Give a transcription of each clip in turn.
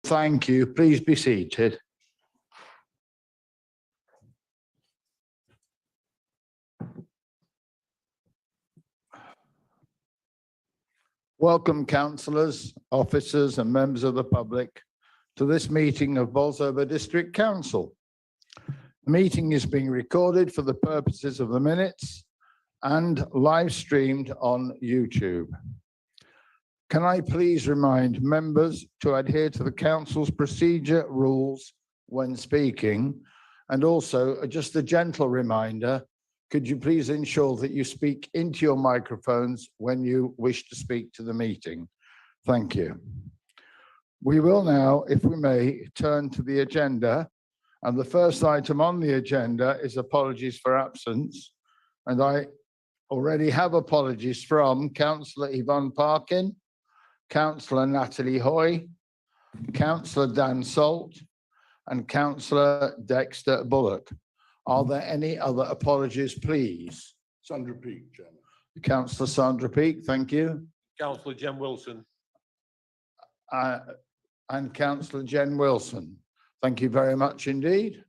Thank you. Please be seated. Welcome, councillors, officers and members of the public to this meeting of Bolzova District Council. The meeting is being recorded for the purposes of the minutes and live streamed on YouTube. Can I please remind members to adhere to the council's procedure rules when speaking? And also, just a gentle reminder, could you please ensure that you speak into your microphones when you wish to speak to the meeting? Thank you. We will now, if we may, turn to the agenda. And the first item on the agenda is apologies for absence. And I already have apologies from Councillor Yvonne Parkin, Councillor Natalie Hoy, Councillor Dan Salt, and Councillor Dexter Bullock. Are there any other apologies, please? Sandra Peake, Chairman. Councillor Sandra Peake, thank you. Councillor Jen Wilson. And Councillor Jen Wilson. Thank you very much indeed.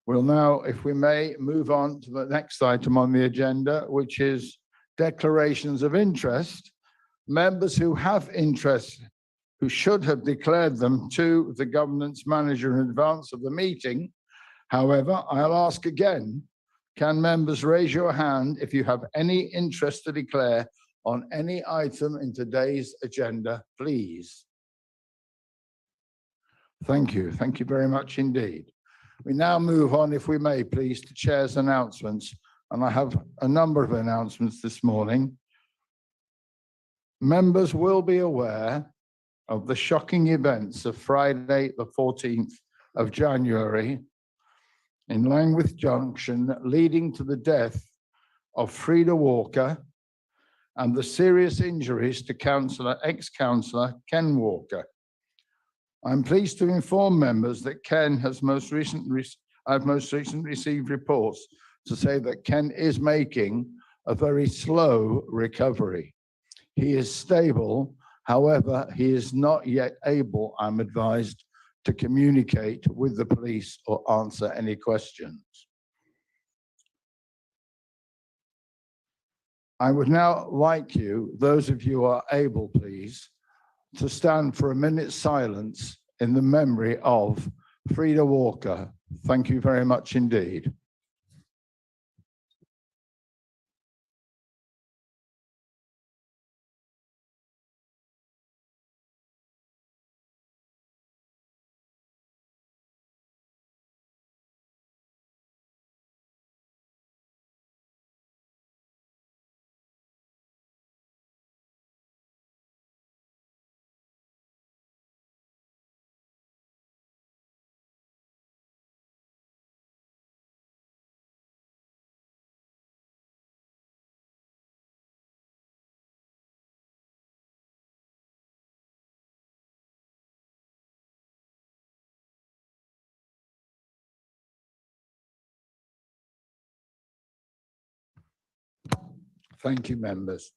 We'll now, if we may, move on to the next item on the agenda, which is declarations of interest. Members who have interest, who should have declared them to the governance manager in advance of the meeting. However, I'll ask again, can members raise your hand if you have any interest to declare on any item in today's agenda, please? Thank you. Thank you very much indeed. We now move on, if we may, please, to Chair's announcements. And I have a number of announcements this morning. Members will be aware of the shocking events of Friday, the 14th of January, in Langwith Junction, leading to the death of Frida Walker and the serious injuries to ex-councillor Ken Walker. I'm pleased to inform members that Ken has most recently received reports to say that Ken is making a very slow recovery. He is stable, however, he is not yet able, I'm advised, to communicate with the police or answer any questions. I would now like you, those of you who are able, please, to stand for a minute's silence in the memory of Frida Walker. Thank you very much indeed. Thank you, members.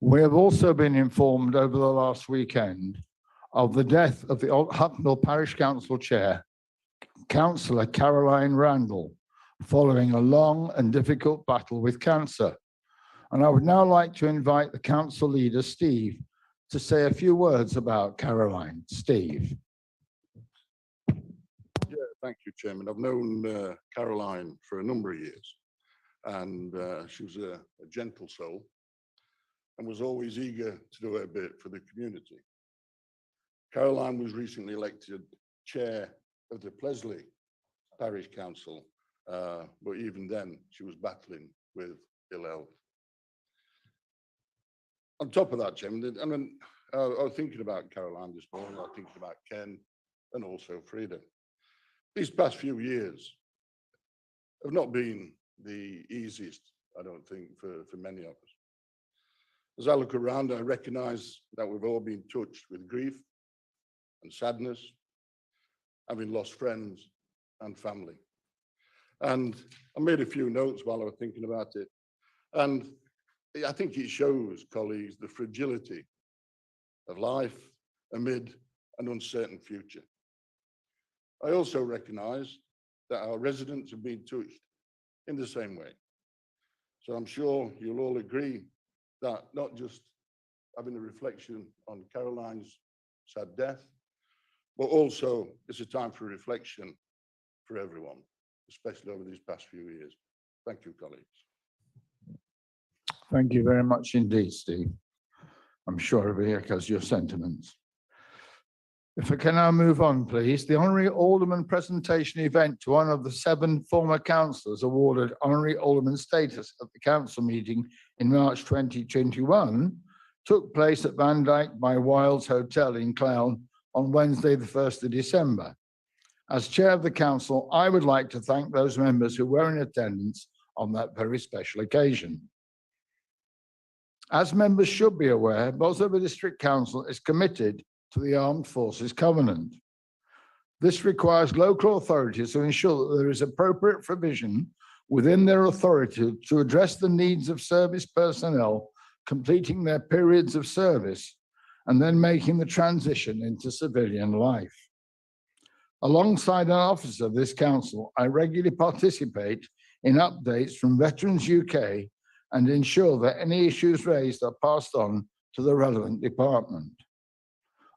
We have also been informed over the last weekend of the death of the Hucknall Parish Council Chair, Councillor Caroline Randall, following a long and difficult battle with cancer. And I would now like to invite the council leader, Steve, to say a few words about Caroline. Steve. Yeah, thank you, Chairman. I've known Caroline for a number of years, and she was a gentle soul and was always eager to do her bit for the community. Caroline was recently elected chair of the Plesley Parish Council, but even then she was battling with ill health. On top of that, Chairman, I mean, I was thinking about Caroline this morning, I was thinking about Ken and also Frida. These past few years have not been the easiest, I don't think, for many of us. As I look around, I recognize that we've all been touched with grief and sadness, having lost friends and family. And I made a few notes while I was thinking about it. And I think it shows, colleagues, the fragility of life amid an uncertain future. I also recognise that our residents have been touched in the same way. So I'm sure you'll all agree that not just having a reflection on Caroline's sad death, but also it's a time for reflection for everyone, especially over these past few years. Thank you, colleagues. Thank you very much indeed, Steve. I'm sure everybody echoes your sentiments. If I can now move on, please. The Honorary Alderman presentation event to one of the 7 former councillors awarded Honorary Alderman status at the council meeting in March 2021 took place at Van Dyke by Wilds Hotel in Clown on Wednesday, the 1st of December. As chair of the council, I would like to thank those members who were in attendance on that very special occasion. As members should be aware, Bolzova District Council is committed to the Armed Forces Covenant. This requires local authorities to ensure that there is appropriate provision within their authority to address the needs of service personnel completing their periods of service and then making the transition into civilian life. Alongside an officer of this council, I regularly participate in updates from Veterans UK and ensure that any issues raised are passed on to the relevant department.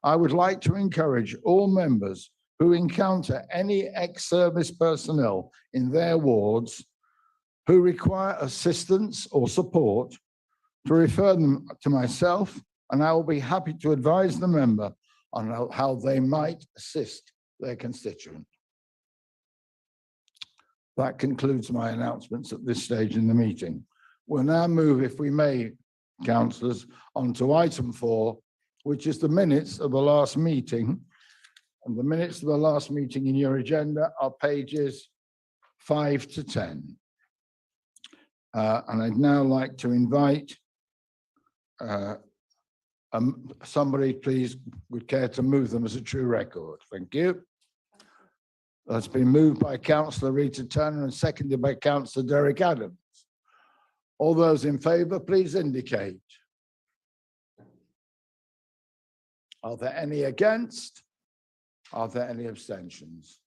I would like to encourage all members who encounter any ex-service personnel in their wards who require assistance or support to refer them to myself, and I will be happy to advise the member on how they might assist their constituent. That concludes my announcements at this stage in the meeting. We'll now move, if we may, councillors, on to item 4, which is the minutes of the last meeting. And the minutes of the last meeting in your agenda are pages 5 to 10. And I'd now like to invite somebody, please, would care to move them as a true record. Thank you. That's been moved by Councillor Rita Turner and seconded by Councillor Derek Adams. All those in favour, please indicate. Are there any against? Are there any abstentions?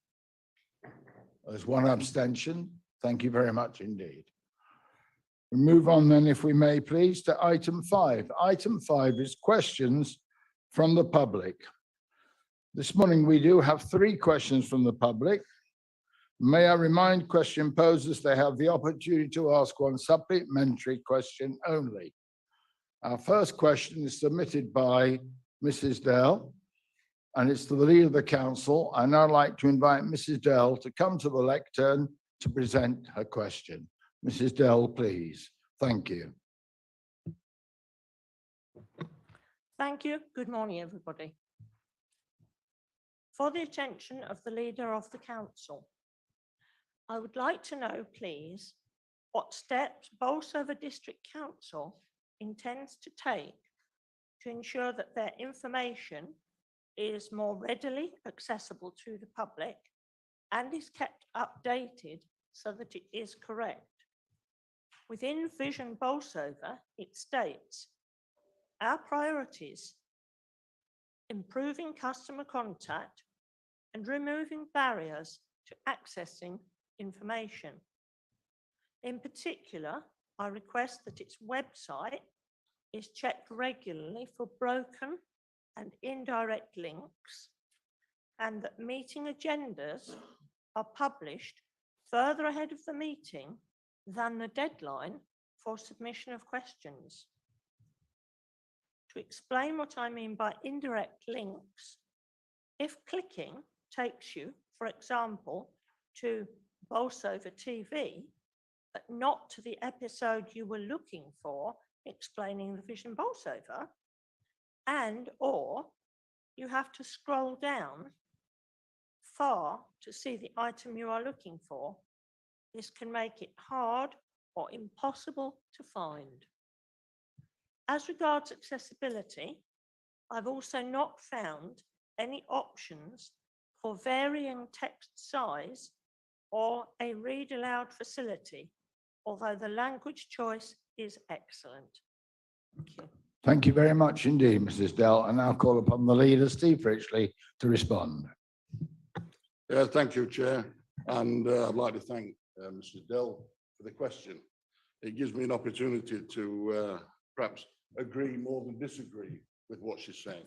There's one abstention. Thank you very much indeed. We move on then, if we may, please, to item 5. Item 5 is questions from the public. This morning we do have 3 questions from the public. May I remind question posers they have the opportunity to ask one supplementary question only. Our first question is submitted by Mrs. Dell, and it's to the leader of the council. I now like to invite Mrs. Dell to come to the lectern to present her question. Mrs. Dell, please. Thank you. Thank you. Good morning, everybody. For the attention of the leader of the council, I would like to know, please, what steps Bolzova District Council intends to take to ensure that their information is more readily accessible to the public and is kept updated so that it is correct. Within Vision Bolzova, it states, our priorities: improving customer contact and removing barriers to accessing information. In particular, I request that its website is checked regularly for broken and indirect links, and that meeting agendas are published further ahead of the meeting than the deadline for submission of questions. To explain what I mean by indirect links, if clicking takes you, for example, to Bolzova TV, but not to the episode you were looking for explaining the Vision Bolzova, and or you have to scroll down far to see the item you are looking for, this can make it hard or impossible to find. As regards accessibility, I've also not found any options for varying text size or a read aloud facility, although the language choice is excellent. Thank you. Thank you very much indeed, Mrs. Dell. And now call upon the leader, Steve Fritchley, to respond. Thank you, Chair. And I'd like to thank Mrs. Dell for the question. It gives me an opportunity to perhaps agree more than disagree with what she's saying.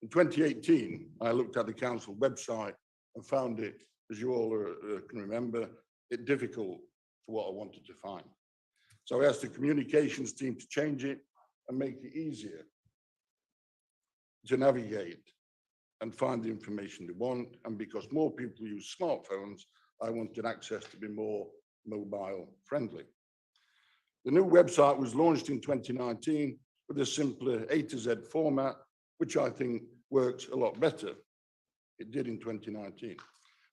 In 2018, I looked at the council website and found it, as you all can remember, it difficult for what I wanted to find. So I asked the communications team to change it and make it easier to navigate and find the information they want. And because more people use smartphones, I wanted access to be more mobile friendly. The new website was launched in 2019 with a simpler A to Z format, which I think works a lot better. It did in 2019.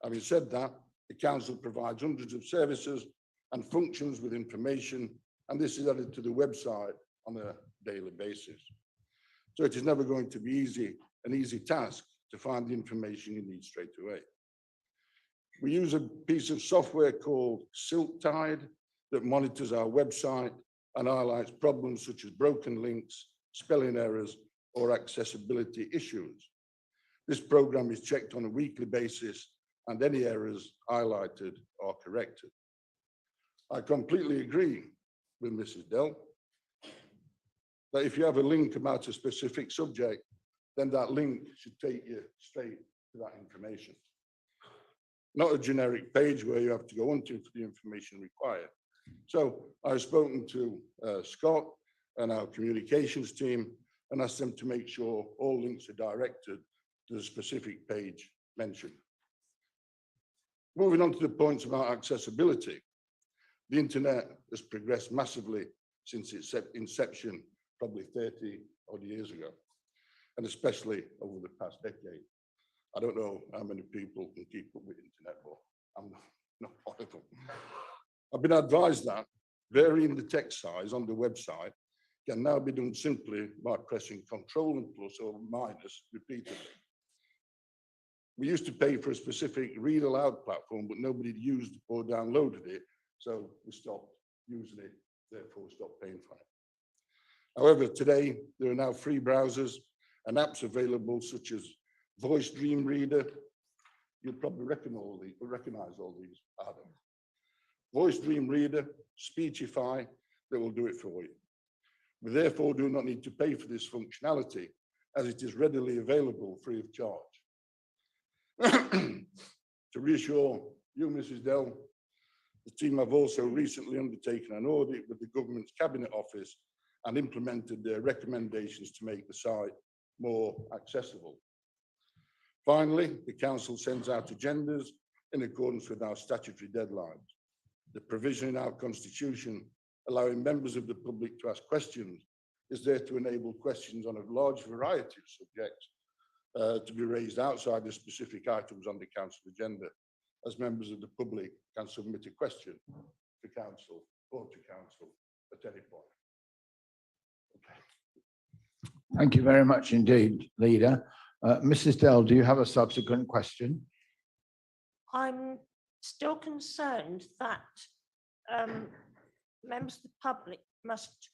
Having said that, the council provides hundreds of services and functions with information, and this is added to the website on a daily basis. So it is never going to be an easy task to find the information you need straight away. We use a piece of software called Silktide that monitors our website and highlights problems such as broken links, spelling errors, or accessibility issues. This program is checked on a weekly basis and any errors highlighted are corrected. I completely agree with Mrs. Dell that if you have a link about a specific subject, then that link should take you straight to that information. Not a generic page where you have to go onto for the information required. So I've spoken to Scott and our communications team and asked them to make sure all links are directed to the specific page mentioned. Moving on to the points about accessibility. The internet has progressed massively since its inception, probably 30 odd years ago, and especially over the past decade. I don't know how many people can keep up with the internet, but I'm not one of them. I've been advised that varying the text size on the website can now be done simply by pressing Control and plus or minus repeatedly. We used to pay for a specific read aloud platform, but nobody used or downloaded it, so we stopped using it, therefore stopped paying for it. However, today there are now free browsers and apps available such as Voice Dream Reader. You'll probably recognize all these, Adam. Voice Dream Reader, Speechify, that will do it for you. We therefore do not need to pay for this functionality as it is readily available free of charge. To reassure you, Mrs. Dell, the team have also recently undertaken an audit with the government's Cabinet Office and implemented their recommendations to make the site more accessible. Finally, the council sends out agendas in accordance with our statutory deadlines. The provision in our constitution allowing members of the public to ask questions is there to enable questions on a large variety of subjects to be raised outside the specific items on the council agenda, as members of the public can submit a question to council or to council at any point. Okay. Thank you very much indeed, Leader. Mrs. Dell, do you have a subsequent question? I'm still concerned that members of the public must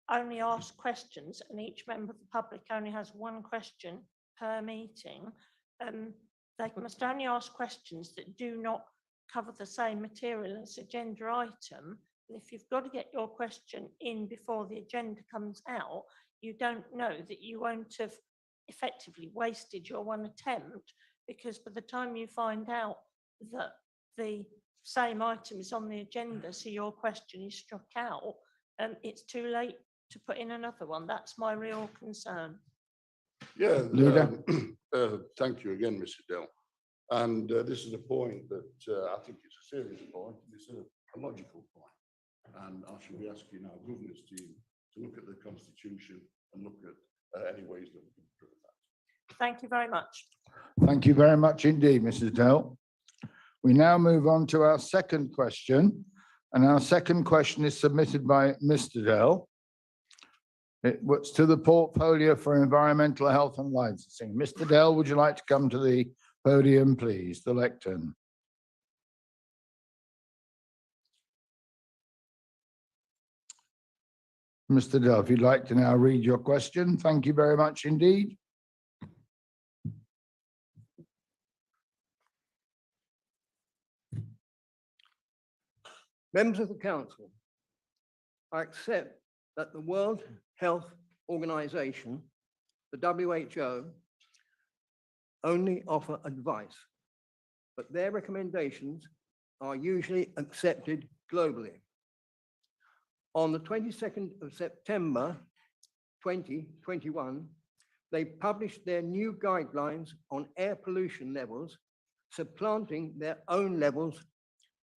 only ask questions and each member of the public only has one question per meeting. They must only ask questions that do not cover the same material as agenda item. And if you've got to get your question in before the agenda comes out, you don't know that you won't have effectively wasted your one attempt, because by the time you find out that the same item is on the agenda, so your question is struck out, it's too late to put in another one. That's my real concern. Yeah, Leader. Thank you again, Mr. Dell. And this is a point that I think it's a serious point. It's a logical point. And I should be asking our governance team to look at the constitution and look at any ways that we can improve that. Thank you very much. Thank you very much indeed, Mrs. Dell. We now move on to our second question. And our second question is submitted by Mr. Dell. It was to the portfolio for environmental health and licensing. Mr. Dell, would you like to come to the podium, please, the lectern? Mr. Dell, if you'd like to now read your question, thank you very much indeed. Members of the Council, I accept that the World Health Organization, the WHO, only offer advice, but their recommendations are usually accepted globally. On the 22nd of September 2021, they published their new guidelines on air pollution levels, supplanting their own levels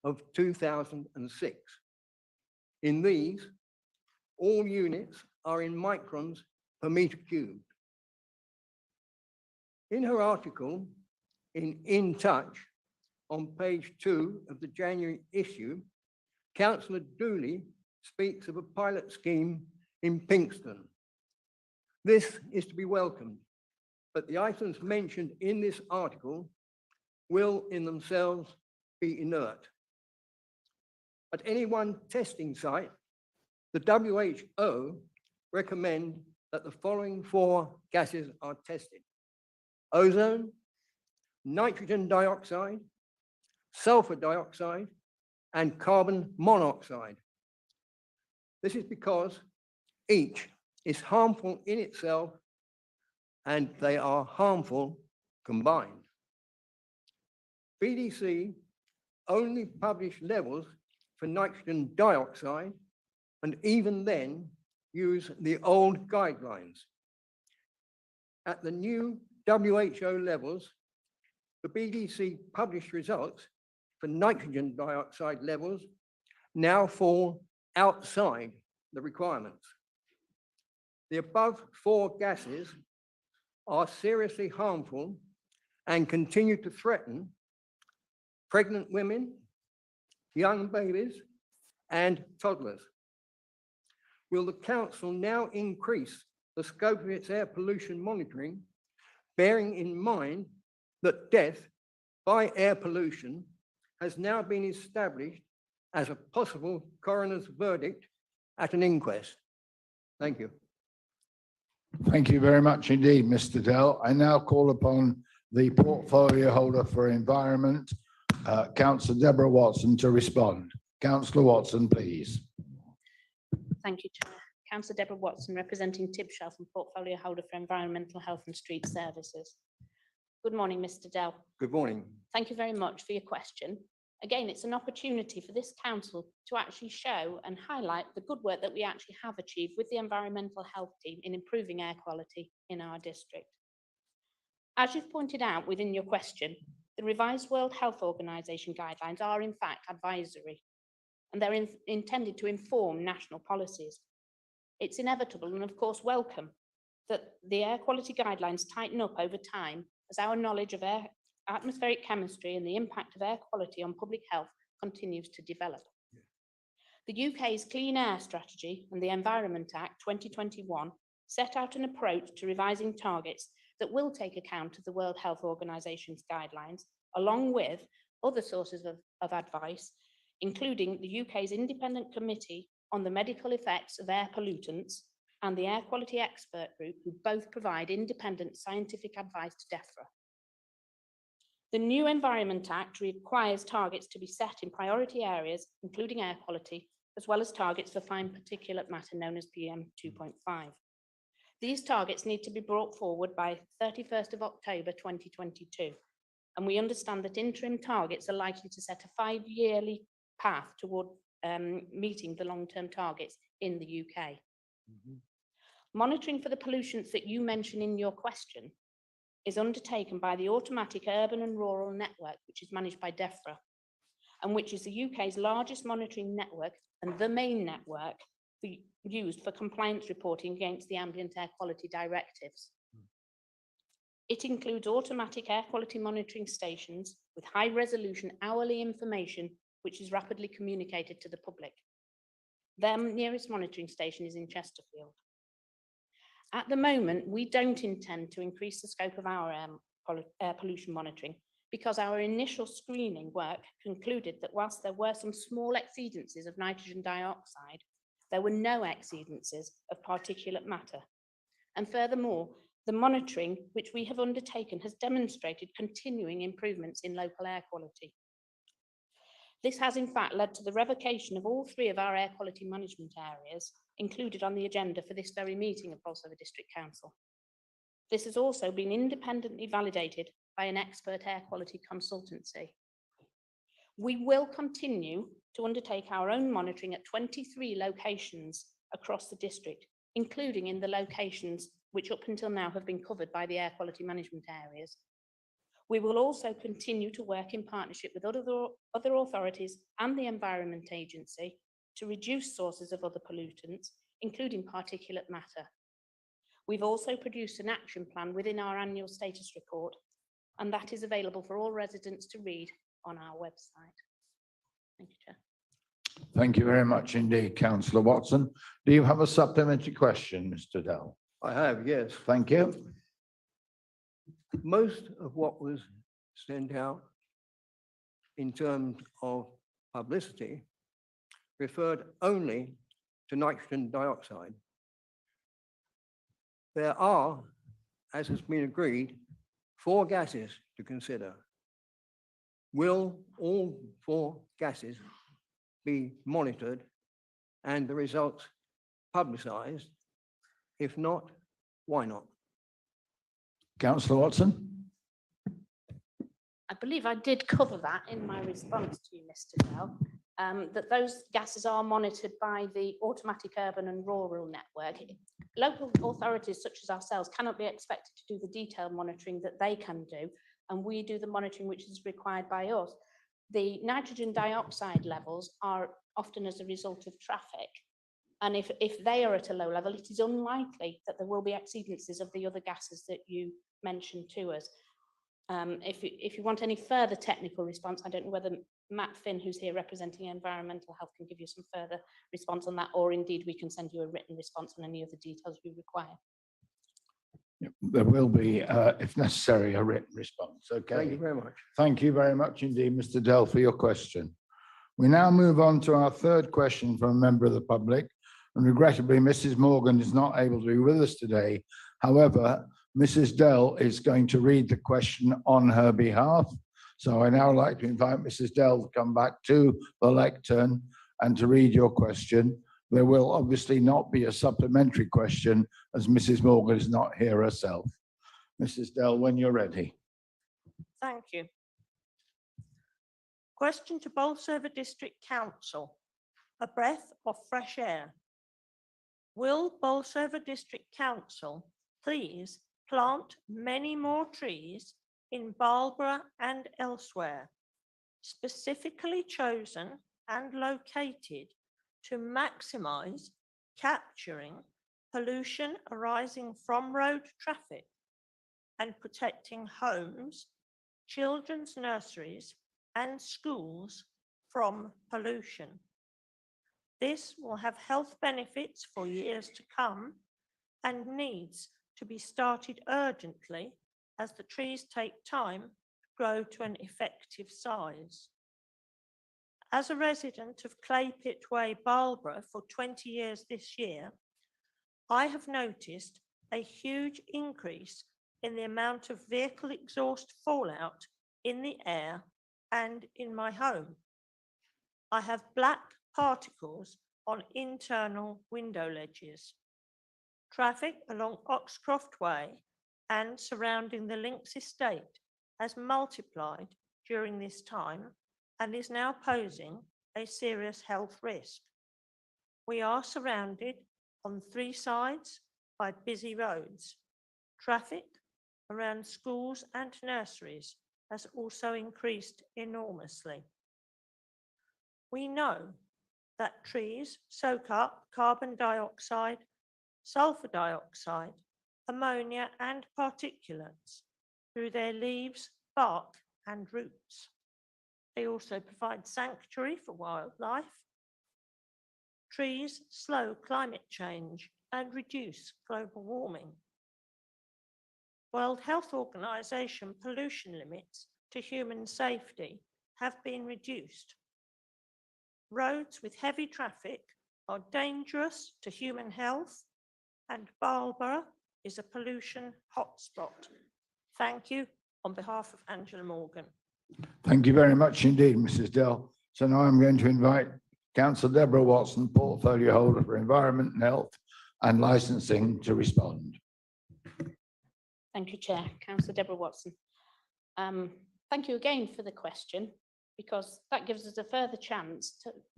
of 2006. In these, all units are in microns per meter cubed. In her article in Touch on page 2 of the January issue, Councillor Dooley speaks of a pilot scheme in Pinxton. This is to be welcomed, but the items mentioned in this article will in themselves be inert. At any one testing site, the WHO recommend that the following 4 gases are tested: ozone, nitrogen dioxide, sulfur dioxide, and carbon monoxide. This is because each is harmful in itself and they are harmful combined. BDC only publish levels for nitrogen dioxide, and even then use the old guidelines. At the new WHO levels, the BDC published results for nitrogen dioxide levels now fall outside the requirements. The above 4 gases are seriously harmful and continue to threaten pregnant women, young babies, and toddlers. Will the Council now increase the scope of its air pollution monitoring, bearing in mind that death by air pollution has now been established as a possible coroner's verdict at an inquest? Thank you. Thank you very much indeed, Mr. Dell. I now call upon the portfolio holder for environment, Councillor Deborah Watson, to respond. Councillor Watson, please. Thank you, Chair. Councillor Deborah Watson, representing Tibshelf and portfolio holder for environmental health and street services. Good morning, Mr. Dell. Good morning. Thank you very much for your question. Again, it's an opportunity for this council to actually show and highlight the good work that we actually have achieved with the environmental health team in improving air quality in our district. As you've pointed out within your question, the revised World Health Organization guidelines are in fact advisory, and they're intended to inform national policies. It's inevitable and of course welcome that the air quality guidelines tighten up over time as our knowledge of atmospheric chemistry and the impact of air quality on public health continues to develop. The UK's Clean Air Strategy and the Environment Act 2021 set out an approach to revising targets that will take account of the World Health Organization's guidelines, along with other sources of advice, including the UK's Independent Committee on the Medical Effects of Air Pollutants and the Air Quality Expert Group, who both provide independent scientific advice to DEFRA. The new Environment Act requires targets to be set in priority areas, including air quality, as well as targets for fine particulate matter known as PM 2.5. These targets need to be brought forward by 31st of October 2022, and we understand that interim targets are likely to set a 5-yearly path toward meeting the long-term targets in the UK. Monitoring for the pollutants that you mention in your question is undertaken by the Automatic Urban and Rural Network, which is managed by DEFRA, and which is the UK's largest monitoring network and the main network used for compliance reporting against the ambient air quality directives. It includes automatic air quality monitoring stations with high resolution hourly information, which is rapidly communicated to the public. Their nearest monitoring station is in Chesterfield. At the moment, we don't intend to increase the scope of our air pollution monitoring because our initial screening work concluded that whilst there were some small exceedances of nitrogen dioxide, there were no exceedances of particulate matter. And furthermore, the monitoring which we have undertaken has demonstrated continuing improvements in local air quality. This has in fact led to the revocation of all 3 of our air quality management areas included on the agenda for this very meeting of Bolzova District Council. This has also been independently validated by an expert air quality consultancy. We will continue to undertake our own monitoring at 23 locations across the district, including in the locations which up until now have been covered by the air quality management areas. We will also continue to work in partnership with other authorities and the Environment Agency to reduce sources of other pollutants, including particulate matter. We've also produced an action plan within our annual status report, and that is available for all residents to read on our website. Thank you, Chair. Thank you very much indeed, Councillor Watson. Do you have a supplementary question, Mr. Dell? I have, yes. Thank you. Most of what was sent out in terms of publicity referred only to nitrogen dioxide. There are, as has been agreed, 4 gases to consider. Will all 4 gases be monitored and the results publicized? If not, why not? Councillor Watson? I believe I did cover that in my response to you, Mr. Dell, that those gases are monitored by the Automatic Urban and Rural Network. Local authorities such as ourselves cannot be expected to do the detailed monitoring that they can do, and we do the monitoring which is required by us. The nitrogen dioxide levels are often as a result of traffic, and if they are at a low level, it is unlikely that there will be exceedances of the other gases that you mentioned to us. If you want any further technical response, I don't know whether Matt Finn, who's here representing environmental health, can give you some further response on that, or indeed we can send you a written response on any of the details you require. There will be, if necessary, a written response. Okay. Thank you very much. Thank you very much indeed, Mr. Dell, for your question. We now move on to our 3rd question from a member of the public. And regrettably, Mrs. Morgan is not able to be with us today. However, Mrs. Dell is going to read the question on her behalf. So I now like to invite Mrs. Dell to come back to the lectern and to read your question. There will obviously not be a supplementary question as Mrs. Morgan is not here herself. Mrs. Dell, when you're ready. Thank you. Question to Bolzova District Council. A breath of fresh air. Will Bolzova District Council please plant many more trees in Balborough and elsewhere, specifically chosen and located to maximise capturing pollution arising from road traffic and protecting homes, children's nurseries and schools from pollution. This will have health benefits for years to come and needs to be started urgently as the trees take time to grow to an effective size. As a resident of Clay Pit Way, Balborough for 20 years this year, I have noticed a huge increase in the amount of vehicle exhaust fallout in the air and in my home. I have black particles on internal window ledges. Traffic along Oxcroft Way and surrounding the Links estate has multiplied during this time and is now posing a serious health risk. We are surrounded on 3 sides by busy roads. Traffic around schools and nurseries has also increased enormously. We know that trees soak up carbon dioxide, sulfur dioxide, ammonia and particulates through their leaves, bark and roots. They also provide sanctuary for wildlife. Trees slow climate change and reduce global warming. World Health Organization pollution limits to human safety have been reduced. Roads with heavy traffic are dangerous to human health, and Marlborough is a pollution hotspot. Thank you on behalf of Angela Morgan. Thank you very much indeed, Mrs. Dell. So now I'm going to invite Councillor Deborah Watson, portfolio holder for Environment and Health and Licensing, to respond. Thank you, Chair. Councillor Deborah Watson. Thank you again for the question, because that gives us a further chance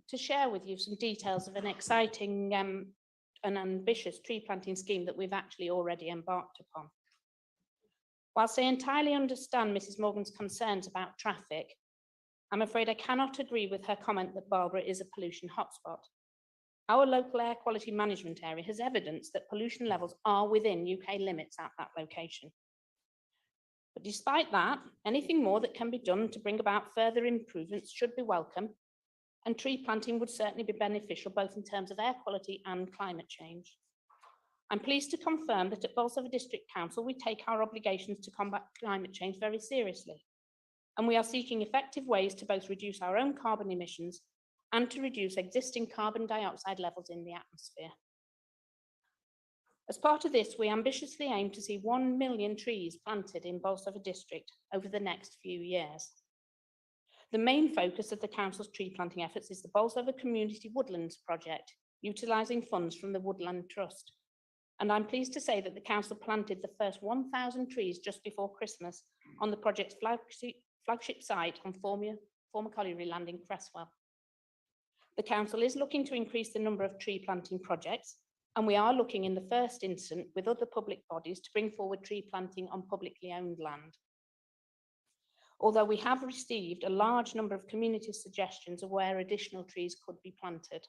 to share with you some details of an exciting and ambitious tree planting scheme that we've actually already embarked upon. Whilst I entirely understand Mrs. Morgan's concerns about traffic, I'm afraid I cannot agree with her comment that Marlborough is a pollution hotspot. Our local air quality management area has evidence that pollution levels are within UK limits at that location. But despite that, anything more that can be done to bring about further improvements should be welcome, and tree planting would certainly be beneficial both in terms of air quality and climate change. I'm pleased to confirm that at Bolzova District Council, we take our obligations to combat climate change very seriously, and we are seeking effective ways to both reduce our own carbon emissions and to reduce existing carbon dioxide levels in the atmosphere. As part of this, we ambitiously aim to see 1 million trees planted in Bolzova District over the next few years. The main focus of the Council's tree planting efforts is the Bolzova Community Woodlands project, utilising funds from the Woodland Trust. And I'm pleased to say that the Council planted the first 1,000 trees just before Christmas on the project's flagship site on former colliery land in Cresswell. The Council is looking to increase the number of tree planting projects, and we are looking in the first instance with other public bodies to bring forward tree planting on publicly owned land. Although we have received a large number of community suggestions of where additional trees could be planted.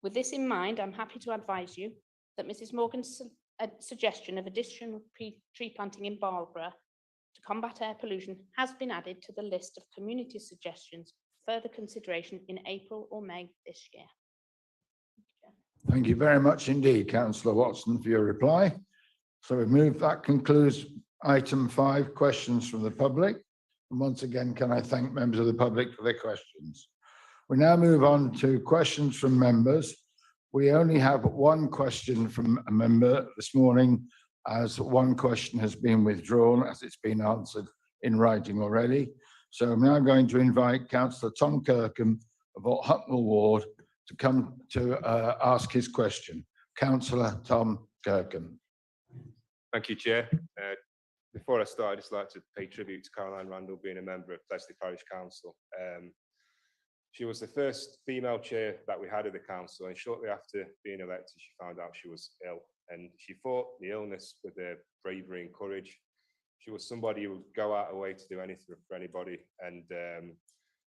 With this in mind, I'm happy to advise you that Mrs. Morgan's suggestion of additional tree planting in Marlborough to combat air pollution has been added to the list of community suggestions for further consideration in April or May this year. Thank you very much indeed, Councillor Watson, for your reply. So that concludes item 5, questions from the public. And once again, can I thank members of the public for their questions. We now move on to questions from members. We only have one question from a member this morning, as one question has been withdrawn as it's been answered in writing already. So I'm now going to invite Councillor Tom Kirkham of Hucknall Ward to come to ask his question. Councillor Tom Kirkham. Thank you, Chair. Before I start, I'd just like to pay tribute to Caroline Randall being a member of Plesley Parish Council. She was the first female chair that we had of the council, and shortly after being elected, she found out she was ill, and she fought the illness with her bravery and courage. She was somebody who would go out of her way to do anything for anybody, and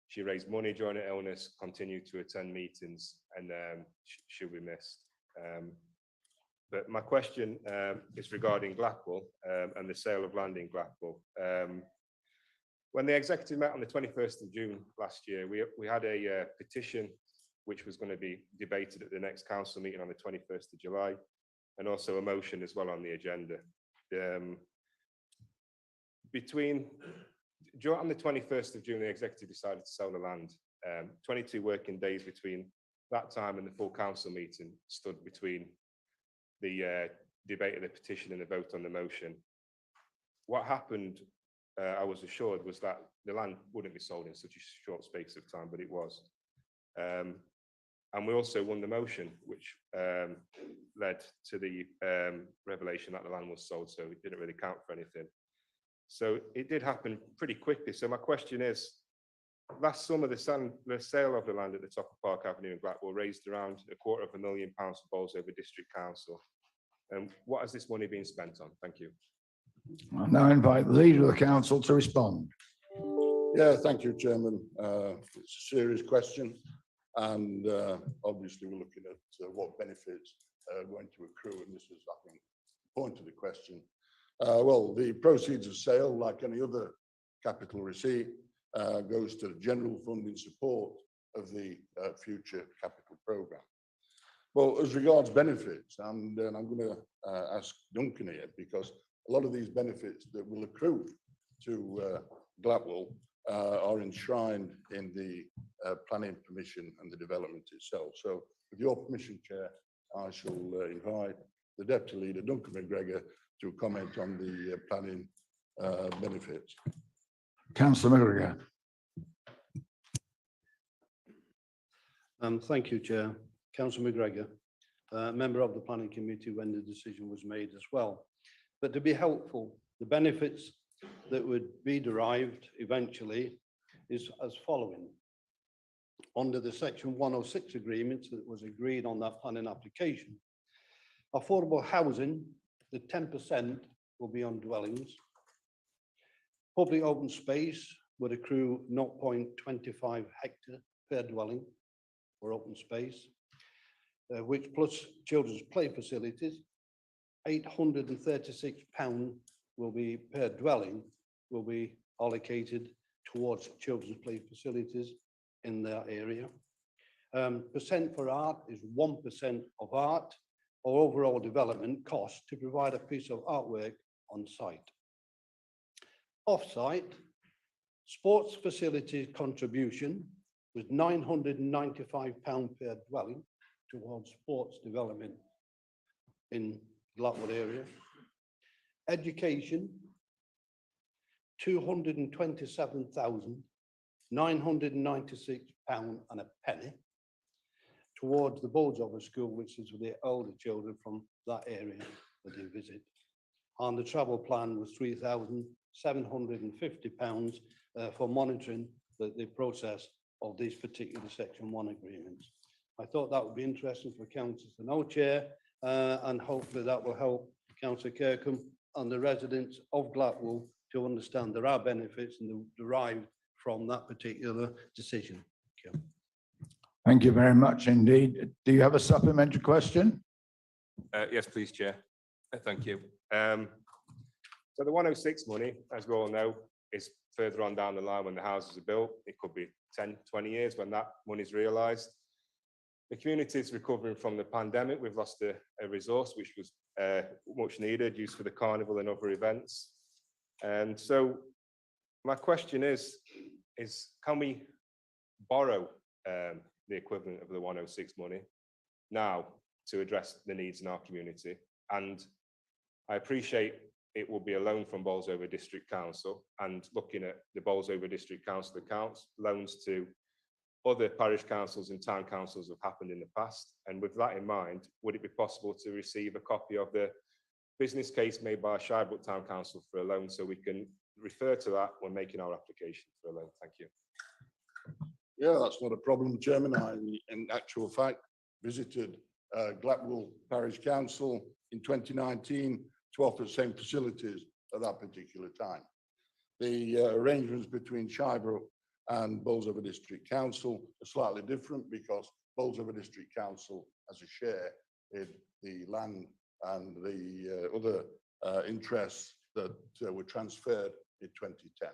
she raised money during her illness, continued to attend meetings, and she'll be missed. But my question is regarding Blackwell and the sale of land in Blackwell. When the executive met on the 21st of June last year, we had a petition which was going to be debated at the next council meeting on the 21st of July, and also a motion as well on the agenda. On the 21st of June, the executive decided to sell the land. 22 working days between that time and the full council meeting stood between the debate of the petition and the vote on the motion. What happened, I was assured, was that the land wouldn't be sold in such a short space of time, but it was. And we also won the motion, which led to the revelation that the land was sold, so it didn't really count for anything. So it did happen pretty quickly. So my question is, last summer, the sale of the land at the top of Park Avenue in Blackwell raised around £250,000 for Bolzova District Council. And what has this money been spent on? Thank you. I'll now invite the Leader of the Council to respond. Yeah, thank you, Chairman. It's a serious question, and obviously we're looking at what benefits are going to accrue, and this is, I think, the point of the question. Well, the proceeds of sale, like any other capital receipt, goes to the general fund in support of the future capital programme. Well, as regards benefits, and I'm going to ask Duncan here, because a lot of these benefits that will accrue to Blackwell are enshrined in the planning permission and the development itself. So with your permission, Chair, I shall invite the Deputy Leader, Duncan McGregor, to comment on the planning benefits. Councillor McGregor. Thank you, Chair. Councillor McGregor, member of the Planning Committee when the decision was made as well. But to be helpful, the benefits that would be derived eventually is as following. Under the Section 106 agreement that was agreed on that planning application, affordable housing, the 10% will be on dwellings. Public open space would accrue 0.25 hectare per dwelling for open space, which plus children's play facilities, £836 will be per dwelling, will be allocated towards children's play facilities in that area. Percent for art is 1% of art or overall development cost to provide a piece of artwork on site. Off-site, sports facilities contribution was £995 per dwelling towards sports development in Blackwood area. Education, £227,996 and a penny towards the Bolzova school, which is for the older children from that area that they visit. And the travel plan was £3,750 for monitoring the process of these particular Section 1 agreements. I thought that would be interesting for councillors to know, Chair, and hopefully that will help Councillor Kirkham and the residents of Gladwell to understand there are benefits and derived from that particular decision. Thank you. Thank you very much indeed. Do you have a supplementary question? Yes, please, Chair. Thank you. So the 106 money, as we all know, is further on down the line when the houses are built. It could be 10, 20 years when that money is realised. The community is recovering from the pandemic. We've lost a resource which was much needed, used for the carnival and other events. And so my question is can we borrow the equivalent of the 106 money now to address the needs in our community? And I appreciate it will be a loan from Bolzova District Council, and looking at the Bolzova District Council accounts, loans to other parish councils and town councils have happened in the past. And with that in mind, would it be possible to receive a copy of the business case made by Shirebrook Town Council for a loan so we can refer to that when making our application for a loan? Thank you. Yeah, that's not a problem, Chairman. I, in actual fact, visited Gladwell Parish Council in 2019 to offer the same facilities at that particular time. The arrangements between Shirebrook and Bolzova District Council are slightly different because Bolzova District Council has a share in the land and the other interests that were transferred in 2010.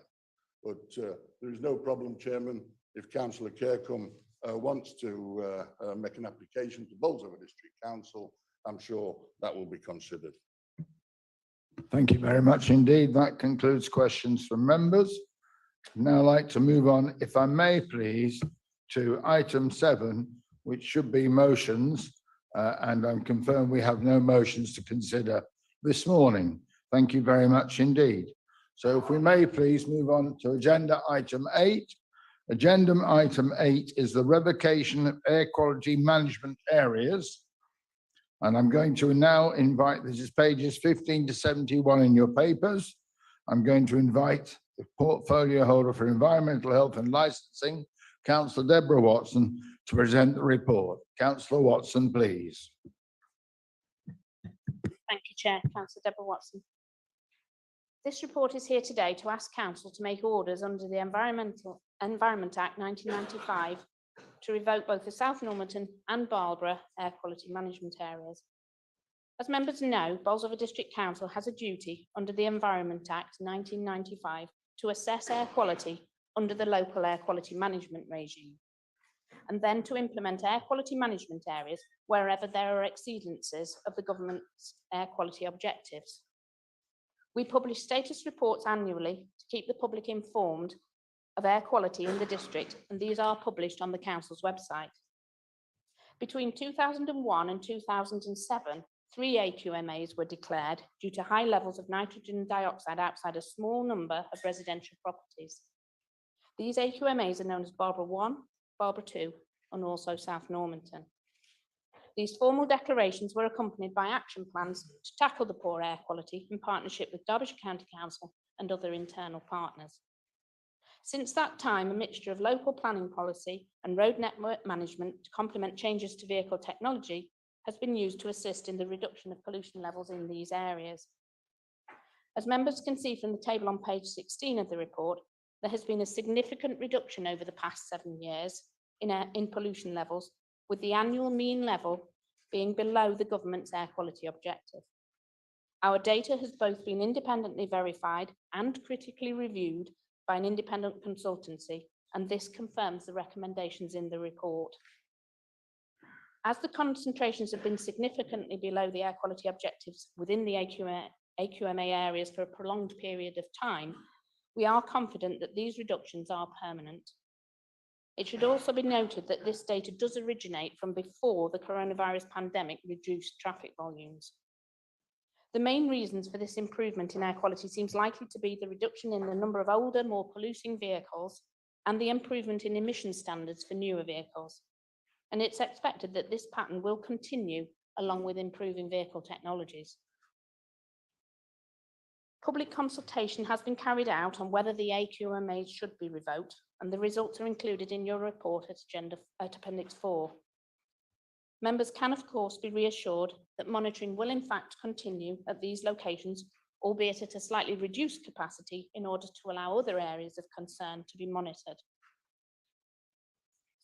But there is no problem, Chairman. If Councillor Kirkham wants to make an application to Bolzova District Council, I'm sure that will be considered. Thank you very much indeed. That concludes questions from members. I'd now like to move on, if I may please, to item 7, which should be motions, and I'm confirmed we have no motions to consider this morning. Thank you very much indeed. So if we may please move on to agenda item 8. Agenda item 8 is the revocation of air quality management areas. And I'm going to now invite, this is pages 15 to 71 in your papers. I'm going to invite the portfolio holder for environmental health and licensing, Councillor Deborah Watson, to present the report. Councillor Watson, please. Thank you, Chair. Councillor Deborah Watson. This report is here today to ask Council to make orders under the Environment Act 1995 to revoke both the South Normanton and Barbara air quality management areas. As members know, Bolzova District Council has a duty under the Environment Act 1995 to assess air quality under the local air quality management regime, and then to implement air quality management areas wherever there are exceedances of the government's air quality objectives. We publish status reports annually to keep the public informed of air quality in the district, and these are published on the council's website. Between 2001 and 2007, 3 AQMAs were declared due to high levels of nitrogen dioxide outside a small number of residential properties. These AQMAs are known as Barbara 1, Barbara 2, and also South Normanton. These formal declarations were accompanied by action plans to tackle the poor air quality in partnership with Derbyshire County Council and other internal partners. Since that time, a mixture of local planning policy and road network management to complement changes to vehicle technology has been used to assist in the reduction of pollution levels in these areas. As members can see from the table on page 16 of the report, there has been a significant reduction over the past 7 years in pollution levels, with the annual mean level being below the government's air quality objective. Our data has both been independently verified and critically reviewed by an independent consultancy, and this confirms the recommendations in the report. As the concentrations have been significantly below the air quality objectives within the AQMA areas for a prolonged period of time, we are confident that these reductions are permanent. It should also be noted that this data does originate from before the coronavirus pandemic reduced traffic volumes. The main reasons for this improvement in air quality seems likely to be the reduction in the number of older, more polluting vehicles and the improvement in emission standards for newer vehicles. And it's expected that this pattern will continue along with improving vehicle technologies. Public consultation has been carried out on whether the AQMAs should be revoked, and the results are included in your report at Appendix 4. Members can, of course, be reassured that monitoring will in fact continue at these locations, albeit at a slightly reduced capacity in order to allow other areas of concern to be monitored.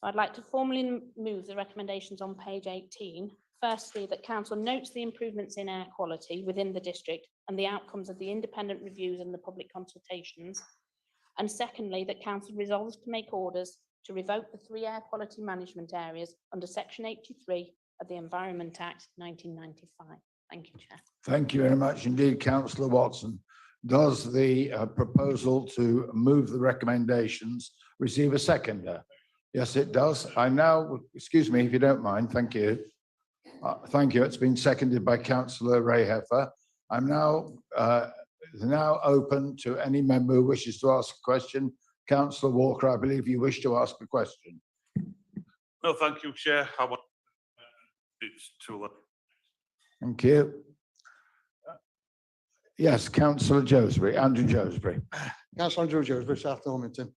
I'd like to formally move the recommendations on page 18. Firstly, that Council notes the improvements in air quality within the district and the outcomes of the independent reviews and the public consultations. And secondly, that Council resolves to make orders to revoke the 3 air quality management areas under Section 83 of the Environment Act 1995. Thank you, Chair. Thank you very much indeed, Councillor Watson. Does the proposal to move the recommendations receive a seconder? Yes, it does. I now, excuse me if you don't mind, thank you. Thank you. It's been seconded by Councillor Rayheffer. I'm now open to any member who wishes to ask a question. Councillor Walker, I believe you wish to ask a question. No, thank you, Chair. It's too late. Thank you. Yes, Councillor Josbury, Andrew Josbury. Councillor Andrew Josbury, South Normanton.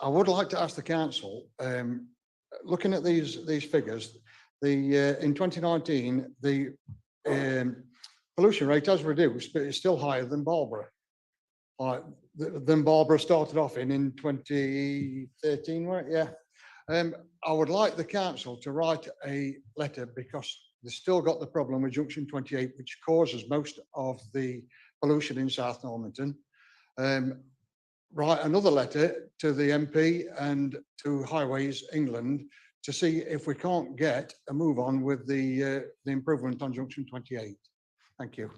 I would like to ask the council, looking at these figures, in 2019 the pollution rate has reduced, but it's still higher than Barbara. Than Barbara started off in 2013, right? Yeah. I would like the council to write a letter, because they've still got the problem with junction 28, which causes most of the pollution in South Normanton. Write another letter to the MP and to Highways England to see if we can't get a move on with the improvement on junction 28. Thank you.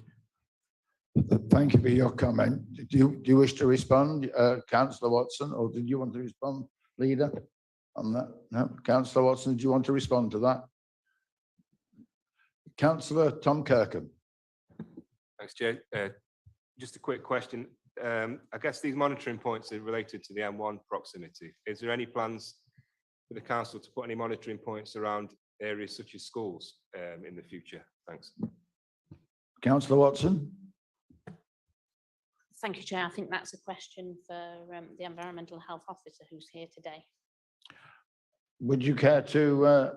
Thank you for your comment. Do you wish to respond, Councillor Watson, or did you want to respond, Leader, on that? No, Councillor Watson, do you want to respond to that? Councillor Tom Kirkham. Thanks, Chair. Just a quick question. I guess these monitoring points are related to the M1 proximity. Is there any plans for the council to put any monitoring points around areas such as schools in the future? Thanks. Councillor Watson. Thank you, Chair. I think that's a question for the Environmental Health Officer who's here today. Would you care to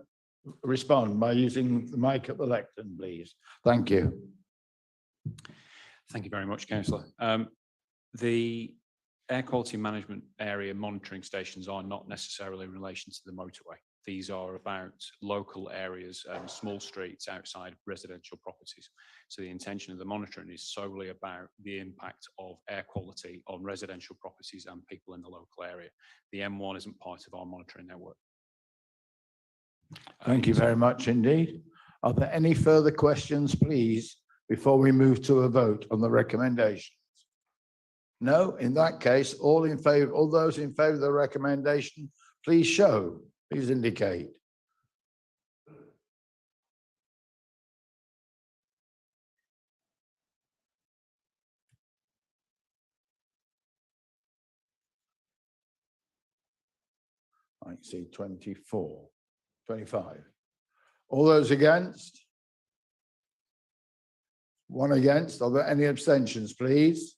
respond by using the mic at the lectern, please? Thank you. Thank you very much, Councillor. The air quality management area monitoring stations are not necessarily in relation to the motorway. These are about local areas and small streets outside residential properties. So the intention of the monitoring is solely about the impact of air quality on residential properties and people in the local area. The M1 isn't part of our monitoring network. Thank you very much indeed. Are there any further questions, please, before we move to a vote on the recommendations? No, in that case, all in favor, all those in favor of the recommendation, please show, please indicate. I see 24, 25. All those against? One against. Are there any abstentions, please?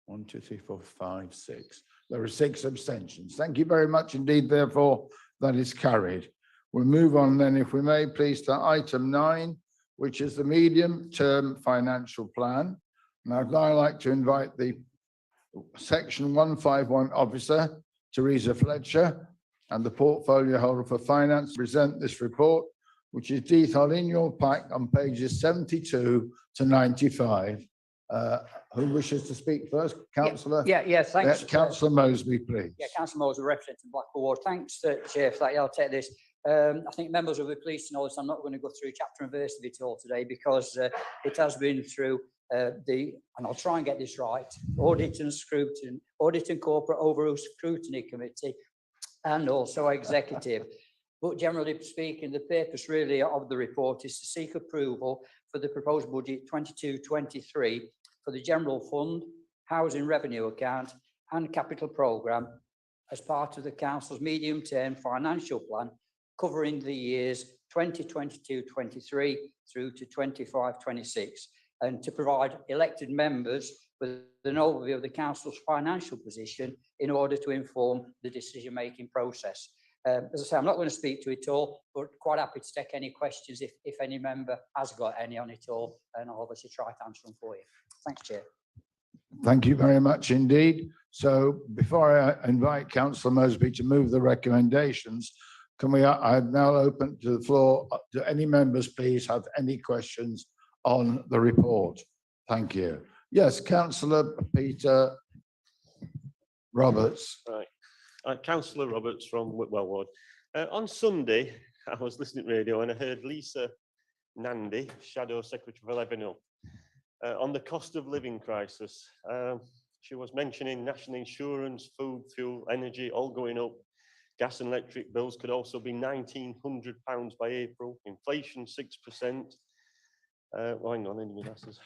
1, 2, 3, 4, 5, 6. There are 6 abstentions. Thank you very much indeed. Therefore, that is carried. We'll move on then, if we may, please, to item 9, which is the medium-term financial plan. And I'd now like to invite the Section 151 officer, Teresa Fletcher, and the portfolio holder for finance to present this report, which is detailed in your pack on pages 72 to 95. Who wishes to speak first? Councillor? Yeah, thanks. Councillor Moseby, please. Yeah, Councillor Moseby, representing Blackpool Ward. Thanks, Chair, for that. Yeah, I'll take this. I think members will be pleased to know that I'm not going to go through chapter and verse of it all today, because it has been through and I'll try and get this right, Audit and Corporate Overall Scrutiny Committee, and also Executive. But generally speaking, the purpose really of the report is to seek approval for the proposed budget 22-23 for the General Fund, Housing Revenue Account and Capital Programme as part of the Council's medium-term financial plan covering the years 2022-23 through to 25-26, and to provide elected members with an overview of the Council's financial position in order to inform the decision-making process. As I say, I'm not going to speak to it all, but quite happy to take any questions if any member has got any on it all, and I'll obviously try to answer them for you. Thanks, Chair. Thank you very much indeed. So before I invite Councillor Moseby to move the recommendations, can we, I now open to the floor, do any members please have any questions on the report? Thank you. Yes, Councillor Peter Roberts. Right. Councillor Roberts from Whitwell Ward. On Sunday, I was listening to radio and I heard Lisa Nandy, Shadow Secretary for Lebanon, on the cost of living crisis. She was mentioning national insurance, food, fuel, energy, all going up. Gas and electric bills could also be £1,900 by April. Inflation 6%. Well, hang on, I need my glasses.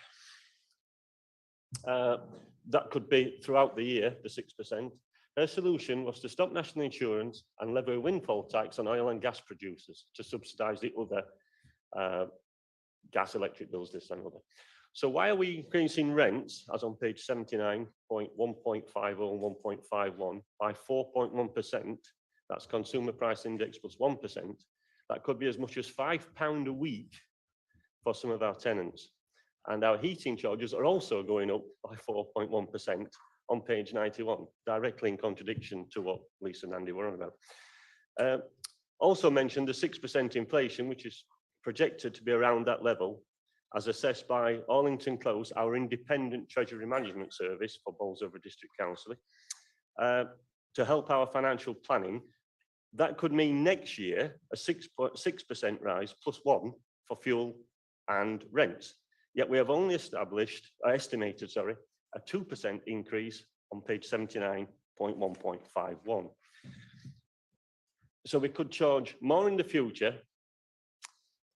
That could be throughout the year, the 6%. Her solution was to stop national insurance and levy a windfall tax on oil and gas producers to subsidise the other gas, electric bills, this and other. So why are we increasing rents, as on page 79, 1.50 and 1.51, by 4.1%? That's consumer price index plus 1%. That could be as much as £5 a week for some of our tenants. And our heating charges are also going up by 4.1% on page 91, directly in contradiction to what Lisa and Andy were on about. Also mentioned the 6% inflation, which is projected to be around that level, as assessed by Arlington Close, our independent Treasury management service for Bolzova District Council, to help our financial planning. That could mean next year a 6% rise plus 1 for fuel and rents. Yet we have only estimated a 2% increase on page 79.1.51. So we could charge more in the future,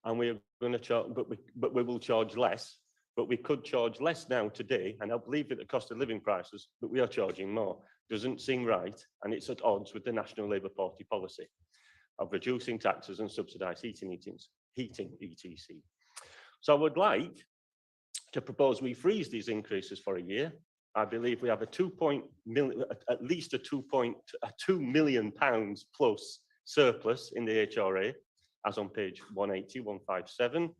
and we are going to charge, but we will charge less. But we could charge less now today, and I believe that the cost of living prices, but we are charging more. Doesn't seem right, and it's at odds with the National Labour Party policy of reducing taxes and subsidised heating, etc. So I would like to propose we freeze these increases for a year. I believe we have at least a £2 million plus surplus in the HRA, as on page 180, 157.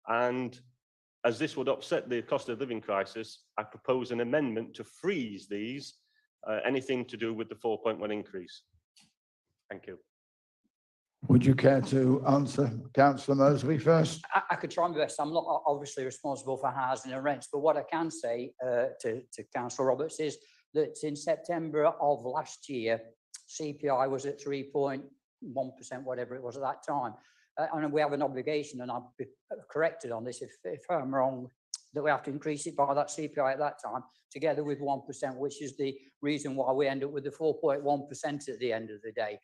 And as this would offset the cost of living crisis, I propose an amendment to freeze these, anything to do with the 4.1 increase. Thank you. Would you care to answer, Councillor Moseby, first? I could try my best. I'm not obviously responsible for housing and rents, but what I can say to Councillor Roberts is that in September of last year, CPI was at 3.1%, whatever it was at that time. And we have an obligation, and I'll be corrected on this if I'm wrong, that we have to increase it by that CPI at that time, together with 1%, which is the reason why we end up with the 4.1% at the end of the day.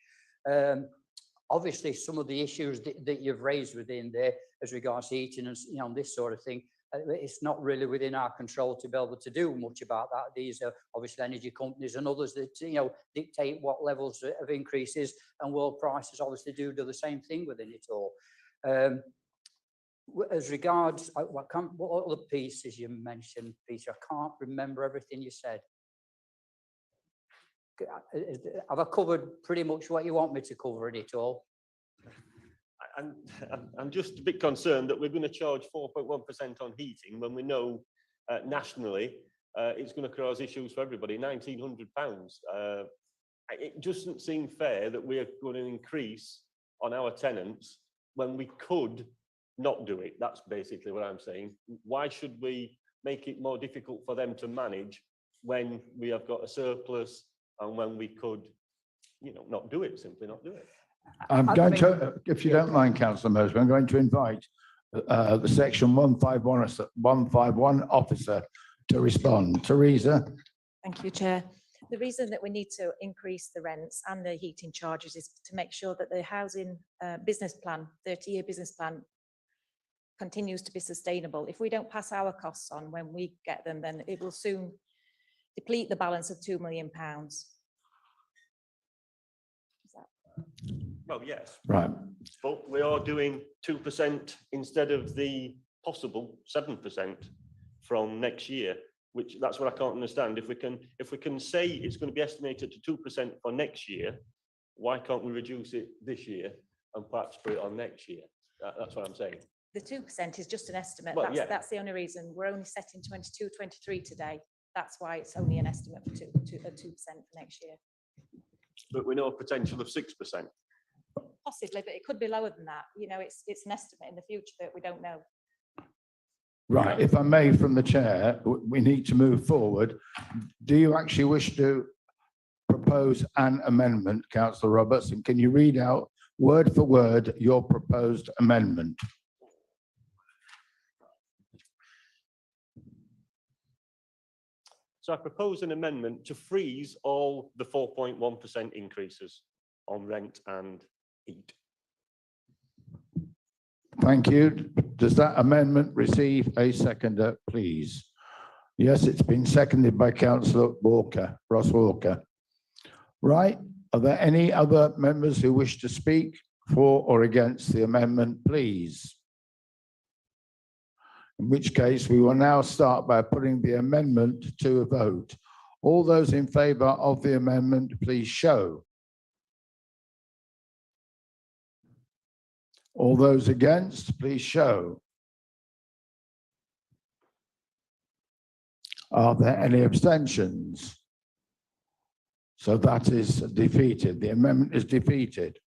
Obviously, some of the issues that you've raised within there as regards to heating and, you know, this sort of thing, it's not really within our control to be able to do much about that. These are obviously energy companies and others that, you know, dictate what levels of increases, and world prices obviously do the same thing within it all. As regards, what other pieces you mentioned, Peter? I can't remember everything you said. Have I covered pretty much what you want me to cover in it all? I'm just a bit concerned that we're going to charge 4.1% on heating when we know nationally it's going to cause issues for everybody, £1,900. It doesn't seem fair that we're going to increase on our tenants when we could not do it. That's basically what I'm saying. Why should we make it more difficult for them to manage when we have got a surplus and when we could, you know, not do it, simply not do it? I'm going to, if you don't mind, Councillor Mosby, I'm going to invite the Section 151 officer to respond. Teresa. Thank you, Chair. The reason that we need to increase the rents and the heating charges is to make sure that the housing business plan, 30-year business plan, continues to be sustainable. If we don't pass our costs on when we get them, then it will soon deplete the balance of £2 million. Well, yes. Right. But we are doing 2% instead of the possible 7% from next year, which that's what I can't understand. If we can say it's going to be estimated to 2% for next year, why can't we reduce it this year and perhaps put it on next year? That's what I'm saying. The 2% is just an estimate. Well, That's the only reason. We're only setting 22, 23 today. That's why it's only an estimate for 2% for next year. But we know a potential of 6%. Possibly, but it could be lower than that. You know, it's an estimate in the future that we don't know. Right, if I may, from the chair, we need to move forward. Do you actually wish to propose an amendment, Councillor Roberts? And can you read out word for word your proposed amendment? So I propose an amendment to freeze all the 4.1% increases on rent and heat. Thank you. Does that amendment receive a seconder, please? Yes, it's been seconded by Councillor Walker, Ross Walker. Right. Are there any other members who wish to speak for or against the amendment, please? In which case, we will now start by putting the amendment to a vote. All those in favour of the amendment, please show. All those against, please show. Are there any abstentions? So that is defeated. The amendment is defeated.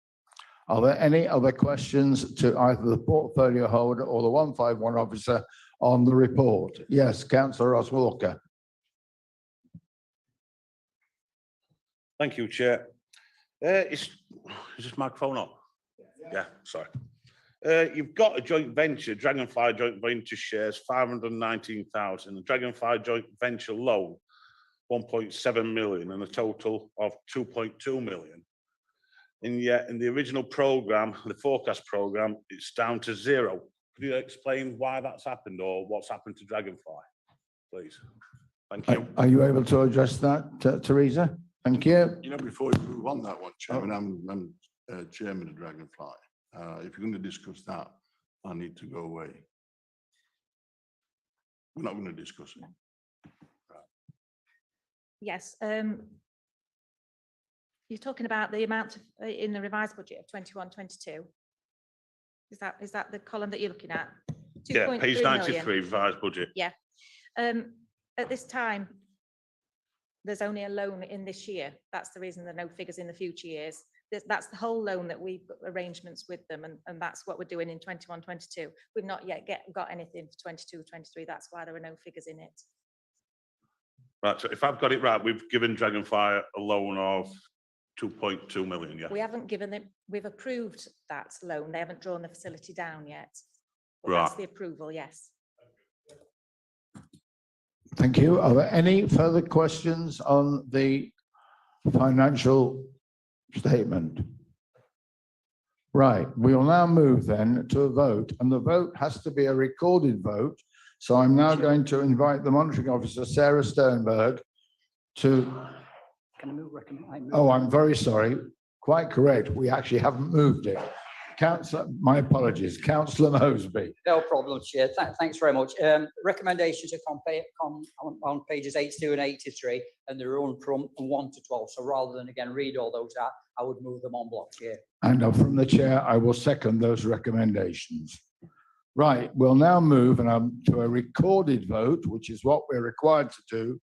Are there any other questions to either the portfolio holder or the 151 officer on the report? Yes, Councillor Ross Walker. Thank you, Chair. Is this microphone on? Yeah, sorry. You've got a joint venture, Dragonfly joint venture shares 519,000, the Dragonfly joint venture loan 1.7 million, and a total of 2.2 million. And yet in the original programme, the forecast programme, it's down to 0. Could you explain why that's happened or what's happened to Dragonfly, please? Thank you. Are you able to address that, Teresa? Thank you. You know, before we move on that one, Chairman, I'm chairman of Dragonfly. If you're going to discuss that, I need to go away. We're not going to discuss it. Right. Yes. You're talking about the amount of, in the revised budget of 21-22. Is that the column that you're looking at? Yeah, page 93, revised budget. Yeah. At this time, there's only a loan in this year. That's the reason there are no figures in the future years. That's the whole loan that we've got arrangements with them, and that's what we're doing in 21-22. We've not yet got anything for 22-23. That's why there are no figures in it. Right, so if I've got it right, we've given Dragonfly a loan of 2.2 million, yeah? We haven't given them, we've approved that loan. They haven't drawn the facility down yet. But Right. That's the approval, yes. Thank you. Are there any further questions on the financial statement? Right, we will now move then to a vote, and the vote has to be a recorded vote. So I'm now going to invite the monitoring officer, Sarah Sternberg, to... Can I move, recommend? Oh, I'm very sorry. Quite correct. We actually haven't moved it. Councillor, my apologies, Councillor Mosby. No problem, Chair. Thanks very much. Recommendations are on pages 82 and 83, and they're run from 1 to 12. So rather than again read all those out, I would move them on block, Chair. And from the chair, I will second those recommendations. Right, we'll now move to a recorded vote, which is what we're required to do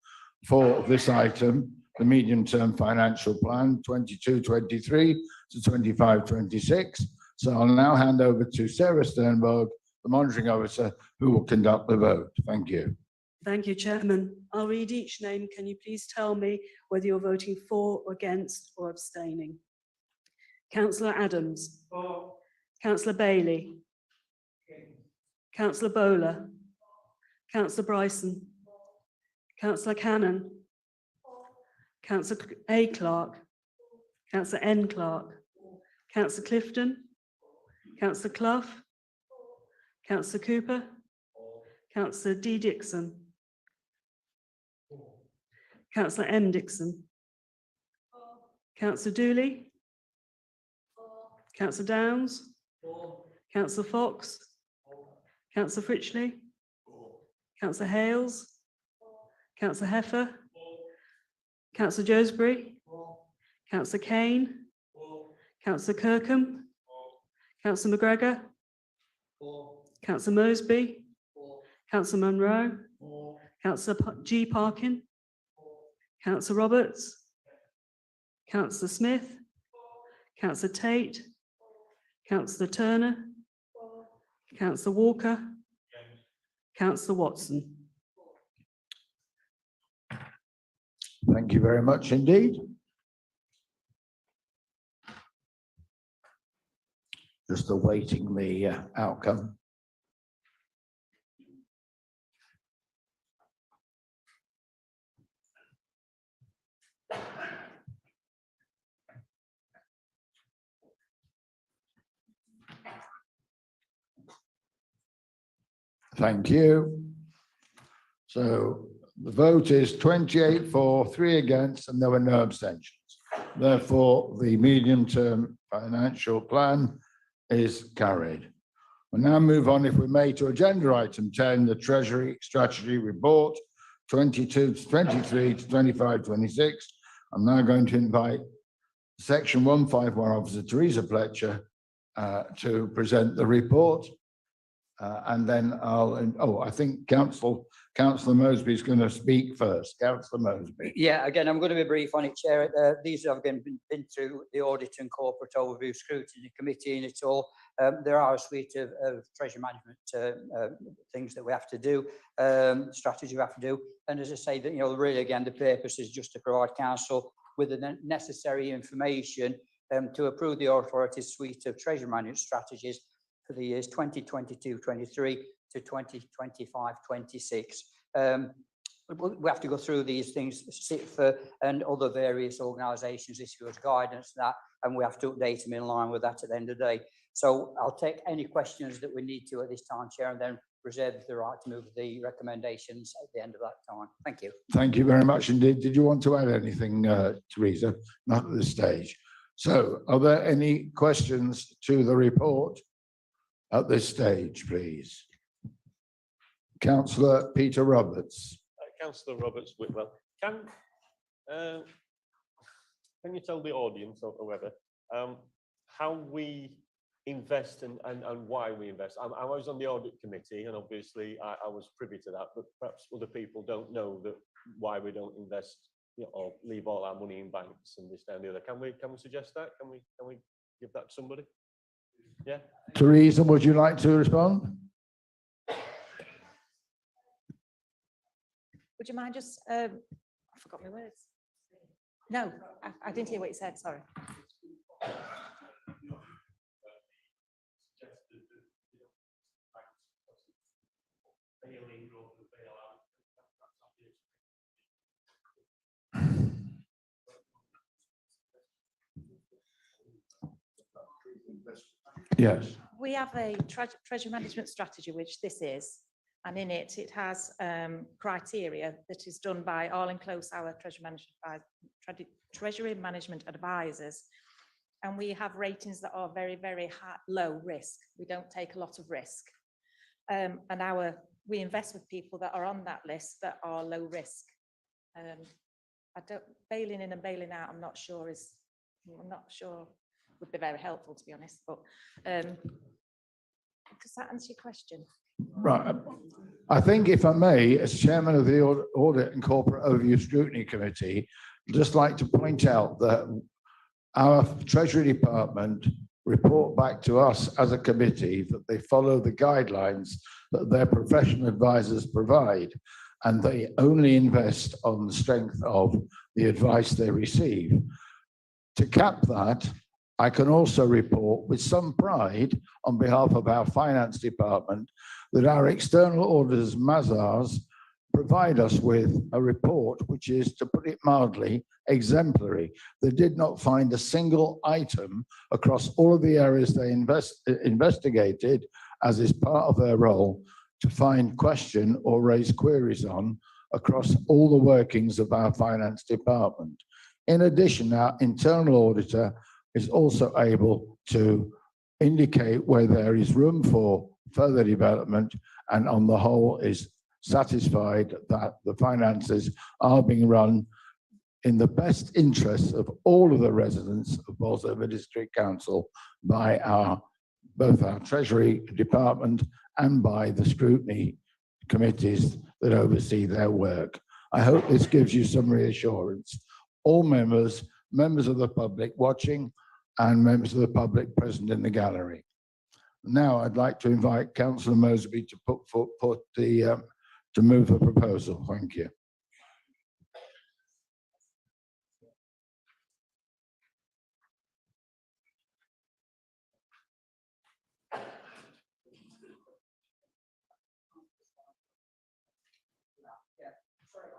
for this item, the medium-term financial plan 22-23 to 25-26. So I'll now hand over to Sarah Sternberg, the monitoring officer, who will conduct the vote. Thank you. Thank you, Chairman. I'll read each name. Can you please tell me whether you're voting for, against, or abstaining? Councillor Adams. For. Councillor Bailey. Councillor Bowler. Councillor Bryson. Councillor Cannon. Councillor A. Clark. Councillor N. Clark. Councillor Clifton. Councillor Clough. Councillor Cooper. Councillor D. Dixon. Councillor M. Dixon. Councillor Dooley. Councillor Downs. Councillor Fox. Councillor Fritchley. Councillor Hales. Councillor Heffer. Councillor Joesbury. Councillor Kane. Councillor Kirkham. Councillor McGregor. Councillor Mosby. Councillor Munro. Councillor G. Parkin. Councillor Roberts. Councillor Smith. Councillor Tate. Councillor Turner. Councillor Walker. Councillor Watson. Thank you very much indeed. Just awaiting the outcome. Thank you. So the vote is 28 for, 3 against, and there were no abstentions. Therefore, the medium-term financial plan is carried. We'll now move on, if we may, to agenda item 10, the Treasury Strategy Report 22 to 23 to 25-26. I'm now going to invite Section 151 Officer Teresa Fletcher to present the report. And then I think Councillor Mosby is going to speak first. Councillor Mosby. Yeah, again, I'm going to be brief on it, Chair. These have been through the Audit and Corporate Overview Scrutiny Committee and it's all. There are a suite of treasury management things that we have to do, strategy we have to do. And as I say, that really, again, the purpose is just to provide council with the necessary information to approve the authority's suite of treasury management strategies for the years 2022-23 to 2025-26. We have to go through these things, SITFA and other various organisations issue us guidance that, and we have to update them in line with that at the end of the day. So I'll take any questions that we need to at this time, Chair, and then reserve the right to move the recommendations at the end of that time. Thank you. Thank you very much indeed. Did you want to add anything, Teresa? Not at this stage. So are there any questions to the report at this stage, please? Councillor Peter Roberts. Councillor Roberts Whitwell, can you tell the audience or whoever how we invest and why we invest? I was on the audit committee and obviously I was privy to that, but perhaps other people don't know that why we don't invest or leave all our money in banks and this, that, and the other. Can we suggest that? Can we give that to somebody? Yeah. Teresa, would you like to respond? Would you mind just, I forgot my words. No, I didn't hear what you said, sorry. Yes. We have a treasury management strategy, which this is, and in it, it has criteria that is done by Arlen Close, our treasury management advisors. And we have ratings that are very, very high, low risk. We don't take a lot of risk. And we invest with people that are on that list that are low risk. Bailing in and bailing out, I'm not sure would be very helpful, to be honest, but does that answer your question? Right. I think if I may, as chairman of the Audit and Corporate Overview Scrutiny Committee, I'd just like to point out that our Treasury Department report back to us as a committee that they follow the guidelines that their professional advisors provide, and they only invest on the strength of the advice they receive. To cap that, I can also report with some pride on behalf of our finance department that our external auditors, Mazars, provide us with a report which is, to put it mildly, exemplary. They did not find a single item across all of the areas they investigated, as is part of their role, to find question or raise queries on across all the workings of our finance department. In addition, our internal auditor is also able to indicate where there is room for further development, and on the whole is satisfied that the finances are being run in the best interests of all of the residents of Bolzova District Council by both our Treasury Department and by the scrutiny committees that oversee their work. I hope this gives you some reassurance. All members of the public watching, and members of the public present in the gallery. Now I'd like to invite Councillor Moseby to to move the proposal. Thank you.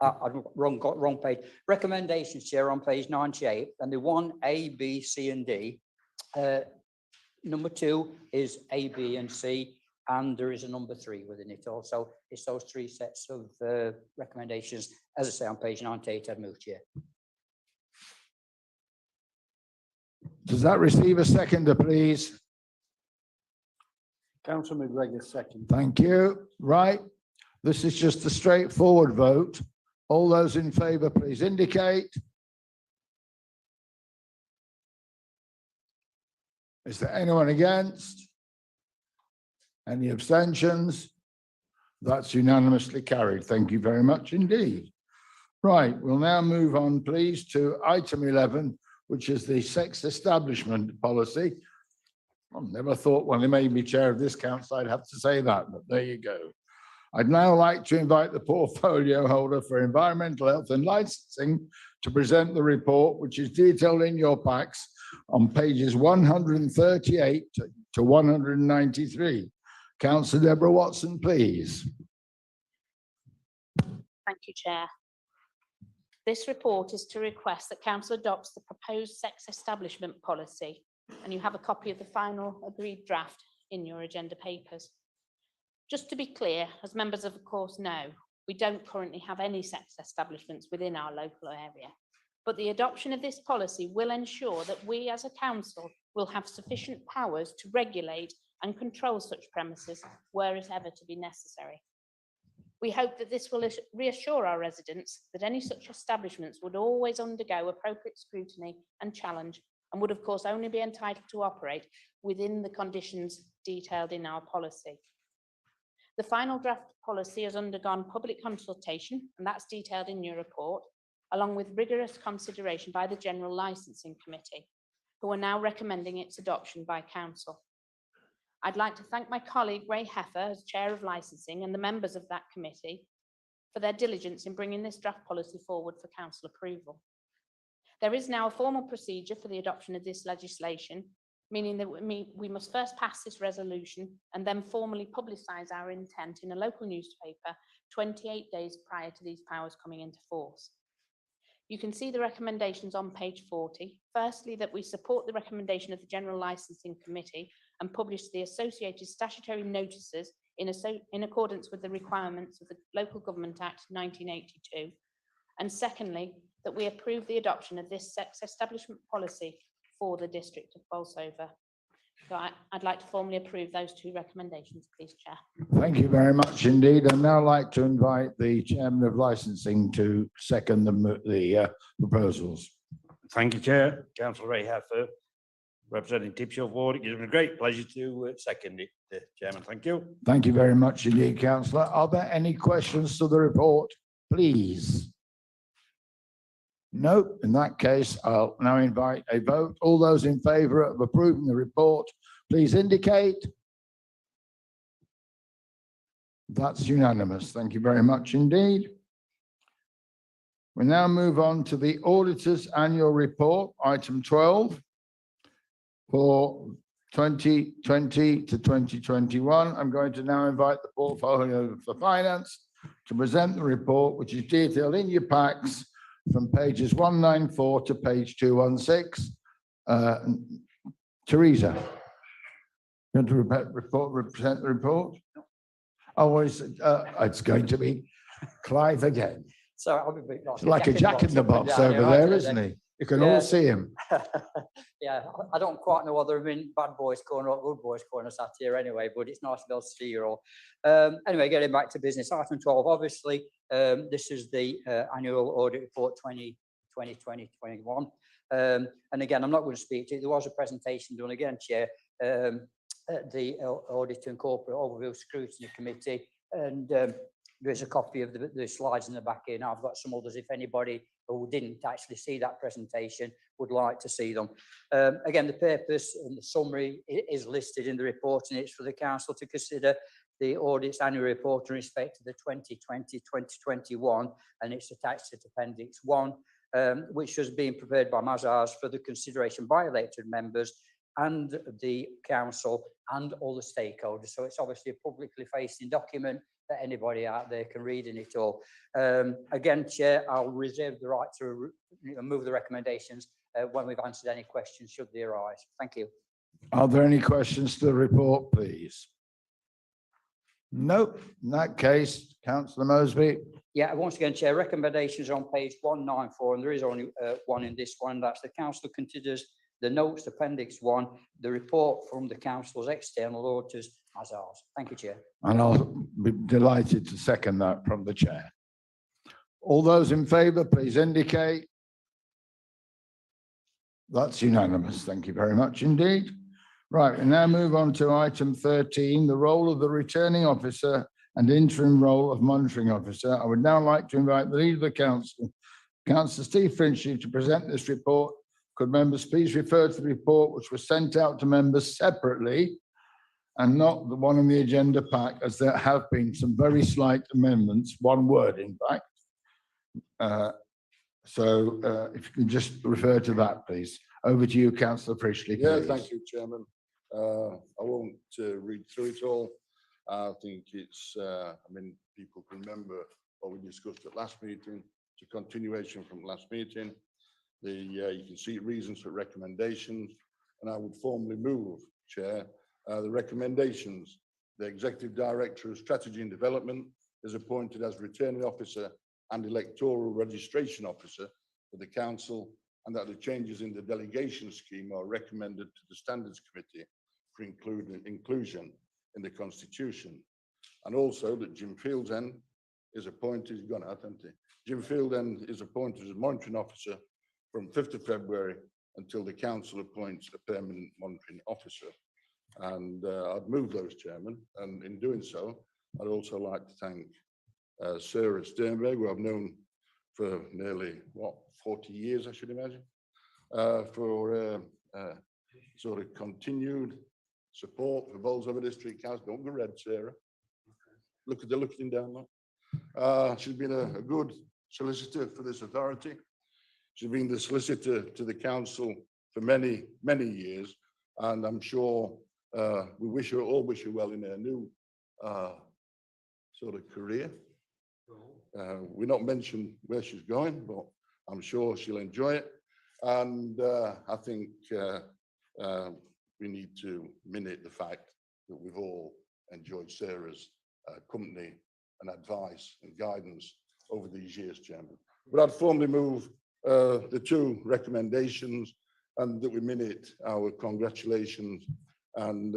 I've got wrong page. Recommendations, Chair, on page 98, and the 1A, B, C, and D. Number 2 is A, B, and C, and there is a number 3 within it also. It's those 3 sets of recommendations, as I say, on page 98. I'd move, Chair. Does that receive a seconder, please? Councillor McGregor, second. Thank you. Right. This is just a straightforward vote. All those in favour, please indicate. Is there anyone against? Any abstentions? That's unanimously carried. Thank you very much indeed. Right, we'll now move on, please, to item 11, which is the sex establishment policy. I never thought when they made me chair of this council I'd have to say that, but there you go. I'd now like to invite the portfolio holder for environmental health and licensing to present the report, which is detailed in your packs on pages 138 to 193. Councillor Deborah Watson, please. Thank you, Chair. This report is to request that Council adopts the proposed sex establishment policy, and you have a copy of the final agreed draft in your agenda papers. Just to be clear, as members of the course know, we don't currently have any sex establishments within our local area, but the adoption of this policy will ensure that we as a council will have sufficient powers to regulate and control such premises were it ever to be necessary. We hope that this will reassure our residents that any such establishments would always undergo appropriate scrutiny and challenge, and would of course only be entitled to operate within the conditions detailed in our policy. The final draft policy has undergone public consultation, and that's detailed in your report, along with rigorous consideration by the General Licensing Committee, who are now recommending its adoption by Council. I'd like to thank my colleague Ray Heffer as Chair of Licensing and the members of that committee for their diligence in bringing this draft policy forward for Council approval. There is now a formal procedure for the adoption of this legislation, meaning that we must first pass this resolution and then formally publicise our intent in a local newspaper 28 days prior to these powers coming into force. You can see the recommendations on page 40. Firstly, that we support the recommendation of the General Licensing Committee and publish the associated statutory notices in accordance with the requirements of the Local Government Act 1982. And secondly, that we approve the adoption of this sex establishment policy for the District of Bolsover. So I'd like to formally approve those two recommendations, please, Chair. Thank you very much indeed. I'd now like to invite the Chairman of Licensing to second the proposals. Thank you, Chair. Councillor Ray Heffer, representing Tipsfield Ward. It gives me a great pleasure to second it, Chairman. Thank you. Thank you very much indeed, Councillor. Are there any questions to the report, please? No, in that case, I'll now invite a vote. All those in favour of approving the report, please indicate. That's unanimous. Thank you very much indeed. We now move on to the Auditor's Annual Report, item 12, for 2020 to 2021. I'm going to now invite the Portfolio for Finance to present the report, which is detailed in your packs from pages 194 to page 216. Teresa, going to represent the report? Oh, it's going to be Clive again. So I'll be Like a jack in the box over there, isn't he? You can all see him. Yeah, I don't quite know whether I'm in bad boys corner or good boys corner sat here anyway, but it's nice to be able to see you all. Anyway, getting back to business, item 12, obviously, this is the annual audit report 2020-2021. And again, I'm not going to speak to it. There was a presentation done again, Chair, at the Audit and Corporate Overview Scrutiny Committee. And there's a copy of the slides in the back here. Now I've got some others if anybody who didn't actually see that presentation would like to see them. Again, the purpose and the summary is listed in the report, and it's for the council to consider the audit's annual report in respect to the 2020-2021, and it's attached to Appendix 1, which was being prepared by Mazars for the consideration by elected members and the council and all the stakeholders. So it's obviously a publicly facing document that anybody out there can read in it all. Again, Chair, I'll reserve the right to move the recommendations when we've answered any questions should they arise. Thank you. Are there any questions to the report, please? Nope. In that case, Councillor Mosby. Yeah, once again, Chair, recommendations on page 194, and there is only one in this one. That's the council considers the notes, Appendix 1, the report from the council's external auditors as ours. Thank you, Chair. And I'll be delighted to second that from the chair. All those in favour, please indicate. That's unanimous. Thank you very much indeed. Right, we now move on to item 13, the role of the returning officer and interim role of monitoring officer. I would now like to invite the leader of the council, Councillor Steve Finchley, to present this report. Could members please refer to the report which was sent out to members separately and not the one in the agenda pack, as there have been some very slight amendments, one word in fact. So if you can just refer to that, please. Over to you, Councillor Finchley. Yeah, thank you, Chairman. I won't read through it all. I think it's, I mean, people can remember what we discussed at last meeting. It's a continuation from last meeting. You can see reasons for recommendations, and I would formally move, Chair, the recommendations. The Executive Director of Strategy and Development is appointed as returning officer and electoral registration officer for the council, and that the changes in the delegation scheme are recommended to the Standards Committee for inclusion in the Constitution. And also that Jim Fieldend is appointed, he's gone out, hasn't he? Jim Fieldend is appointed as monitoring officer from 5th of February until the council appoints a permanent monitoring officer. And I'd move those, Chairman. And in doing so, I'd also like to thank Sarah Sternberg, who I've known for nearly, 40 years, I should imagine, for sort of continued support for Bolzova District Council. Don't go red, Sarah. Look at the looking down there. She's been a good solicitor for this authority. She's been the solicitor to the council for many, many years, and I'm sure we all wish her well in her new sort of career. We're not mentioning where she's going, but I'm sure she'll enjoy it. And I think we need to minute the fact that we've all enjoyed Sarah's company and advice and guidance over these years, Chairman. But I'd formally move the two recommendations and that we minute our congratulations and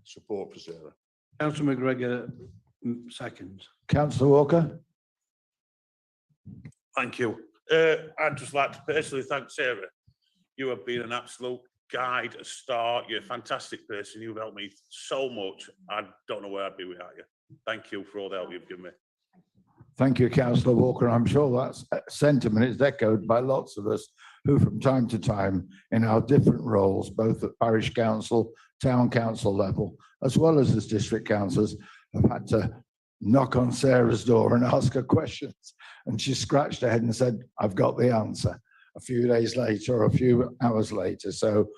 support for Sarah. Councillor McGregor, seconds. Councillor Walker. Thank you. I'd just like to personally thank Sarah. You have been an absolute guide, a star. You're a fantastic person. You've helped me so much. I don't know where I'd be without you. Thank you for all the help you've given me. Thank you, Councillor Walker. I'm sure that sentiment is echoed by lots of us who from time to time in our different roles, both at parish council, town council level, as well as district councillors, have had to knock on Sarah's door and ask her questions. And she scratched her head and said, I've got the answer a few days later or a few hours later. So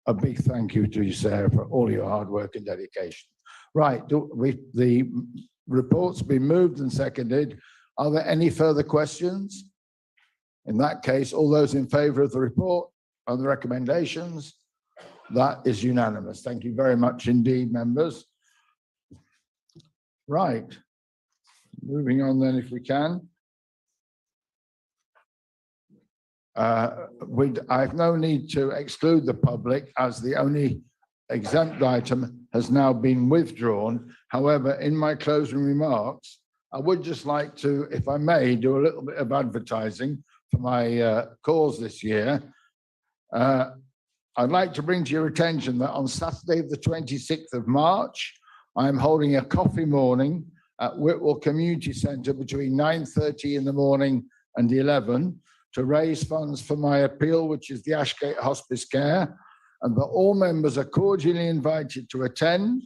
a big thank you to you, Sarah, for all your hard work and dedication. Right, the report's been moved and seconded. Are there any further questions? In that case, all those in favour of the report and the recommendations, that is unanimous. Thank you very much indeed, members. Right, moving on then if we can. I've no need to exclude the public as the only exempt item has now been withdrawn. However, in my closing remarks, I would just like to, if I may, do a little bit of advertising for my cause this year. I'd like to bring to your attention that on Saturday, the 26th of March, I'm holding a coffee morning at Whitwell Community Centre between 9:30 in the morning and 11 to raise funds for my appeal, which is the Ashgate Hospice Care, and that all members are cordially invited to attend.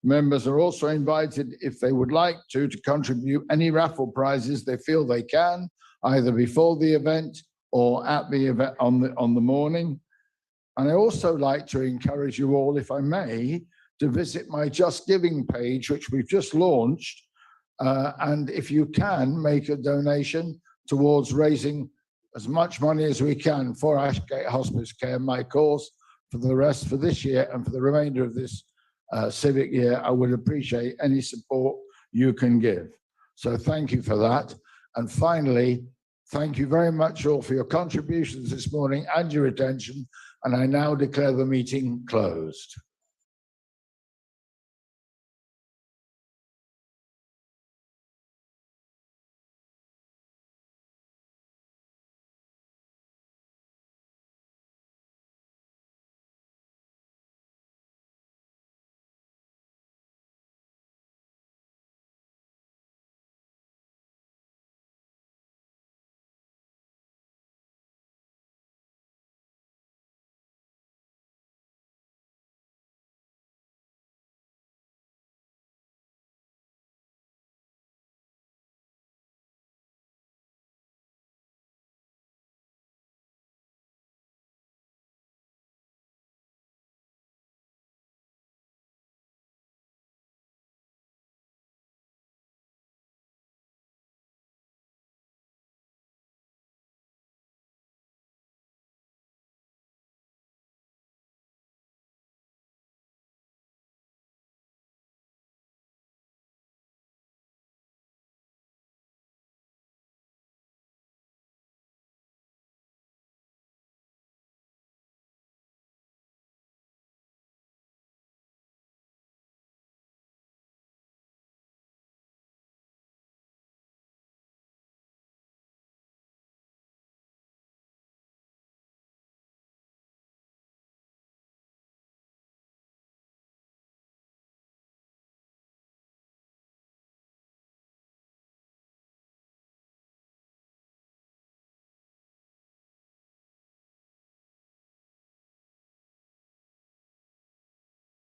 Members are also invited, if they would like to contribute any raffle prizes they feel they can, either before the event or at the event on the morning. And I also like to encourage you all, if I may, to visit my Just Giving page, which we've just launched. And if you can, make a donation towards raising as much money as we can for Ashgate Hospice Care, my cause, for this year and for the remainder of this civic year. I would appreciate any support you can give. So thank you for that. And finally, thank you very much all for your contributions this morning and your attention. And I now declare the meeting closed.